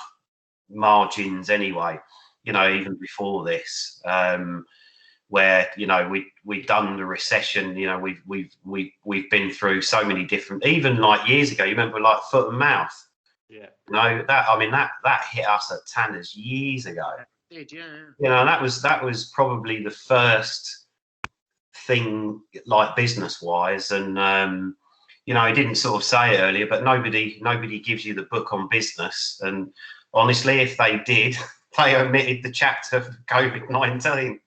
margins anyway. You know, even before this, where you know we've done the recession. You know, we've been through so many different. Even like years ago, you remember like foot and mouth. Yeah. No, that hit us at Tanner's years ago. It did, yeah. You know, that was probably the first thing like business wise, and you know, I didn't sort of say it earlier, but nobody gives you the book on business, and honestly, if they did, they omitted the chapter for COVID-19.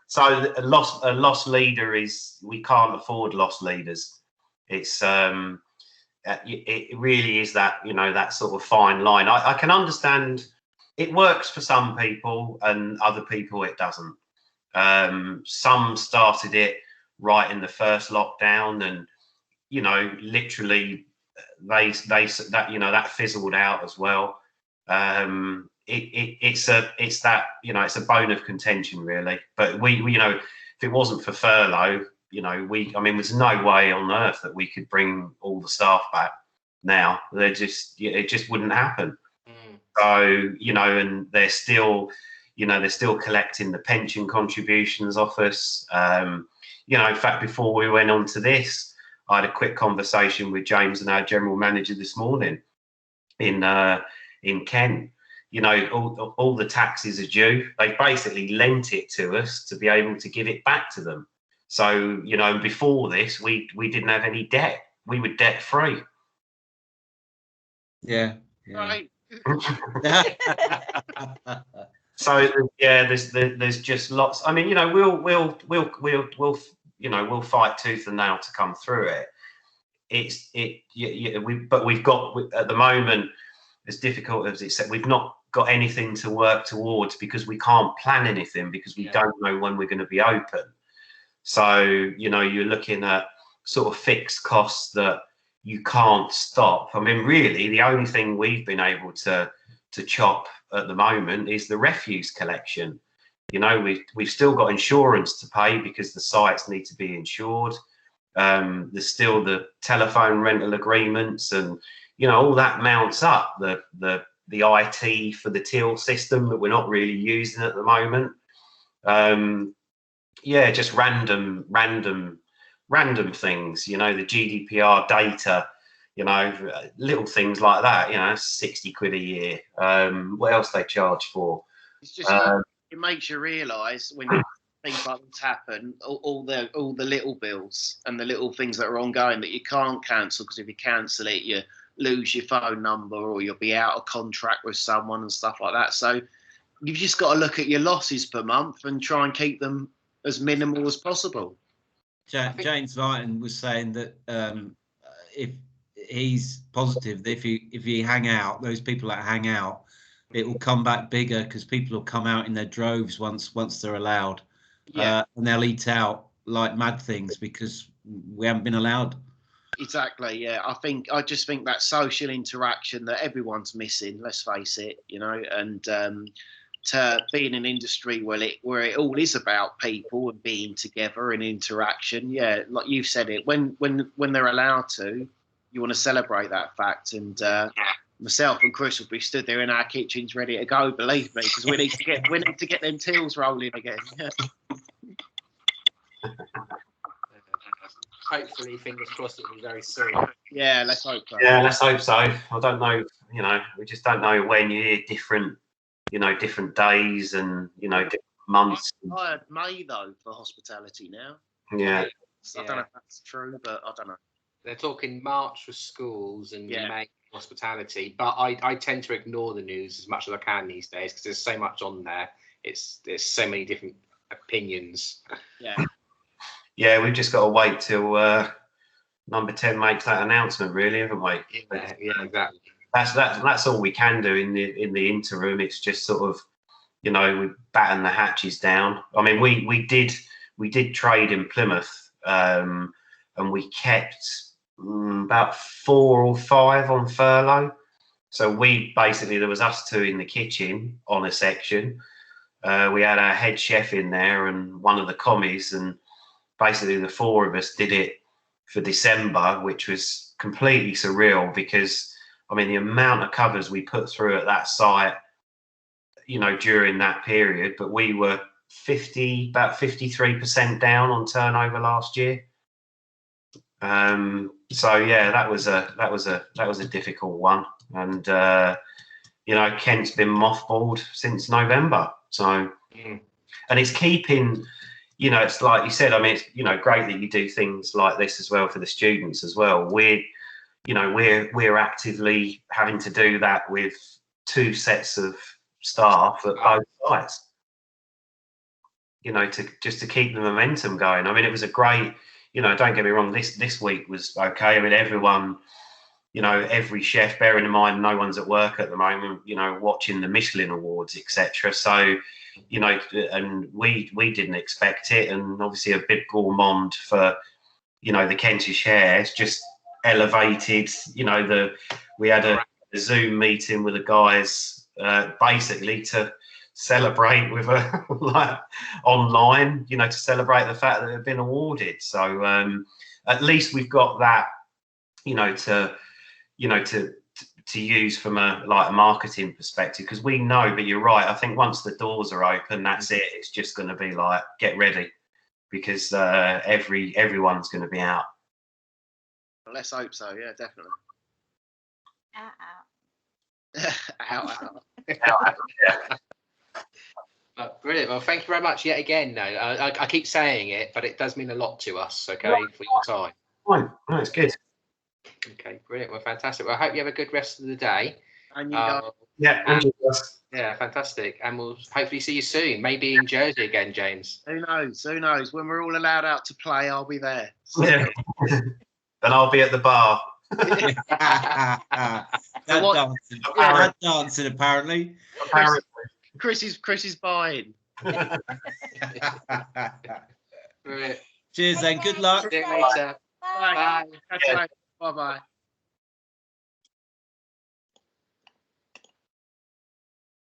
So a lost leader is, we can't afford lost leaders. It's it really is that, you know, that sort of fine line. I can understand it works for some people and other people it doesn't. Some started it right in the first lockdown, and you know, literally they that, you know, that fizzled out as well. It's that, you know, it's a bone of contention really. But we you know, if it wasn't for furlough, you know, I mean, there's no way on earth that we could bring all the staff back now. It just wouldn't happen. So, you know, and they're still collecting the pension contributions off us. You know, in fact, before we went on to this, I had a quick conversation with James and our general manager this morning in Kent. You know, all the taxes are due. They basically lent it to us to be able to give it back to them. So, you know, before this, we didn't have any debt. We were debt free. Yeah. Right. So yeah, there's just lots. I mean, you know, we'll you know, we'll fight tooth and nail to come through it. But we've got at the moment, as difficult as it's said, we've not got anything to work towards because we can't plan anything because we don't know when we're going to be open. So, you know, you're looking at sort of fixed costs that you can't stop. I mean, really, the only thing we've been able to chop at the moment is the refuse collection. You know, we've still got insurance to pay because the sites need to be insured. There's still the telephone rental agreements, and you know, all that mounts up. The IT for the till system that we're not really using at the moment. Yeah, just random things. You know, the GDPR data. You know, little things like that. You know, 60 quid a year. What else they charge for? It's just it makes you realise when things like this happen, all the little bills and the little things that are ongoing that you can't cancel, because if you cancel it, you lose your phone number or you'll be out of contract with someone and stuff like that. So you've just got to look at your losses per month and try and keep them as minimal as possible. James Martin was saying that if he's positive that if you hang out, those people that hang out, it will come back bigger because people will come out in their droves once they're allowed. Yeah. And they'll eat out like mad things because we haven't been allowed. Exactly. Yeah, I just think that social interaction that everyone's missing. Let's face it, you know, and to be in an industry where it all is about people and being together and interaction. Yeah, like you've said it. When they're allowed to, you want to celebrate that fact. And myself and Chris will be stood there in our kitchens ready to go. Believe me, because we need to get them tills rolling again. Hopefully, fingers crossed, it'll be very soon. Yeah, let's hope so. Yeah, let's hope so. I don't know. You know, we just don't know when you hear different days and, you know, different months. I heard May though for hospitality now. Yeah. I don't know if that's true, but I don't know. They're talking March for schools and Yeah. May for hospitality, but I tend to ignore the news as much as I can these days because there's so much on there. There's so many different opinions. Yeah. Yeah, we've just got to wait till number 10 makes that announcement, really, haven't we? Yeah, exactly. That's all we can do in the interim. It's just sort of, we batten the hatches down. I mean, we did trade in Plymouth, and we kept about 4 or 5 on furlough. So there was us 2 in the kitchen on a section. We had our head chef in there and one of the commies, and basically the 4 of us did it for December, which was completely surreal because, I mean, the amount of covers we put through at that site, during that period, but we were about 53% down on turnover last year. So yeah, that was a difficult one, and Kent's been mothballed since November. So, and it's keeping, it's like you said. I mean, it's great that you do things like this as well for the students as well. We're actively having to do that with 2 sets of staff at both sites. To keep the momentum going. I mean, it was a great. Don't get me wrong. This week was okay. I mean, everyone, every chef. Bearing in mind, no one's at work at the moment. Watching the Michelin Awards, etc. So, and we didn't expect it, and obviously a bit gourmand for, the Kentish Hares just elevated. We had a Zoom meeting with the guys, basically to celebrate with online, to celebrate the fact that they've been awarded. So at least we've got that, to use from a marketing perspective, because we know. But you're right. I think once the doors are open, that's it. It's just going to be like, get ready, because everyone's going to be out. Let's hope so. Yeah, definitely. Out. Out. Brilliant. Well, thank you very much yet again. No, I keep saying it, but it does mean a lot to us. Okay, for your time. Fine. No, it's good. Okay, brilliant. Well, fantastic. Well, I hope you have a good rest of the day. And you guys. Yeah, fantastic. And we'll hopefully see you soon. Maybe in Jersey again, James. Who knows? Who knows? When we're all allowed out to play, I'll be there. Yeah. And I'll be at the bar. Dancing, apparently. Chris is buying. Brilliant. Cheers then. Good luck. See you later. Bye. Catch you later. Bye bye.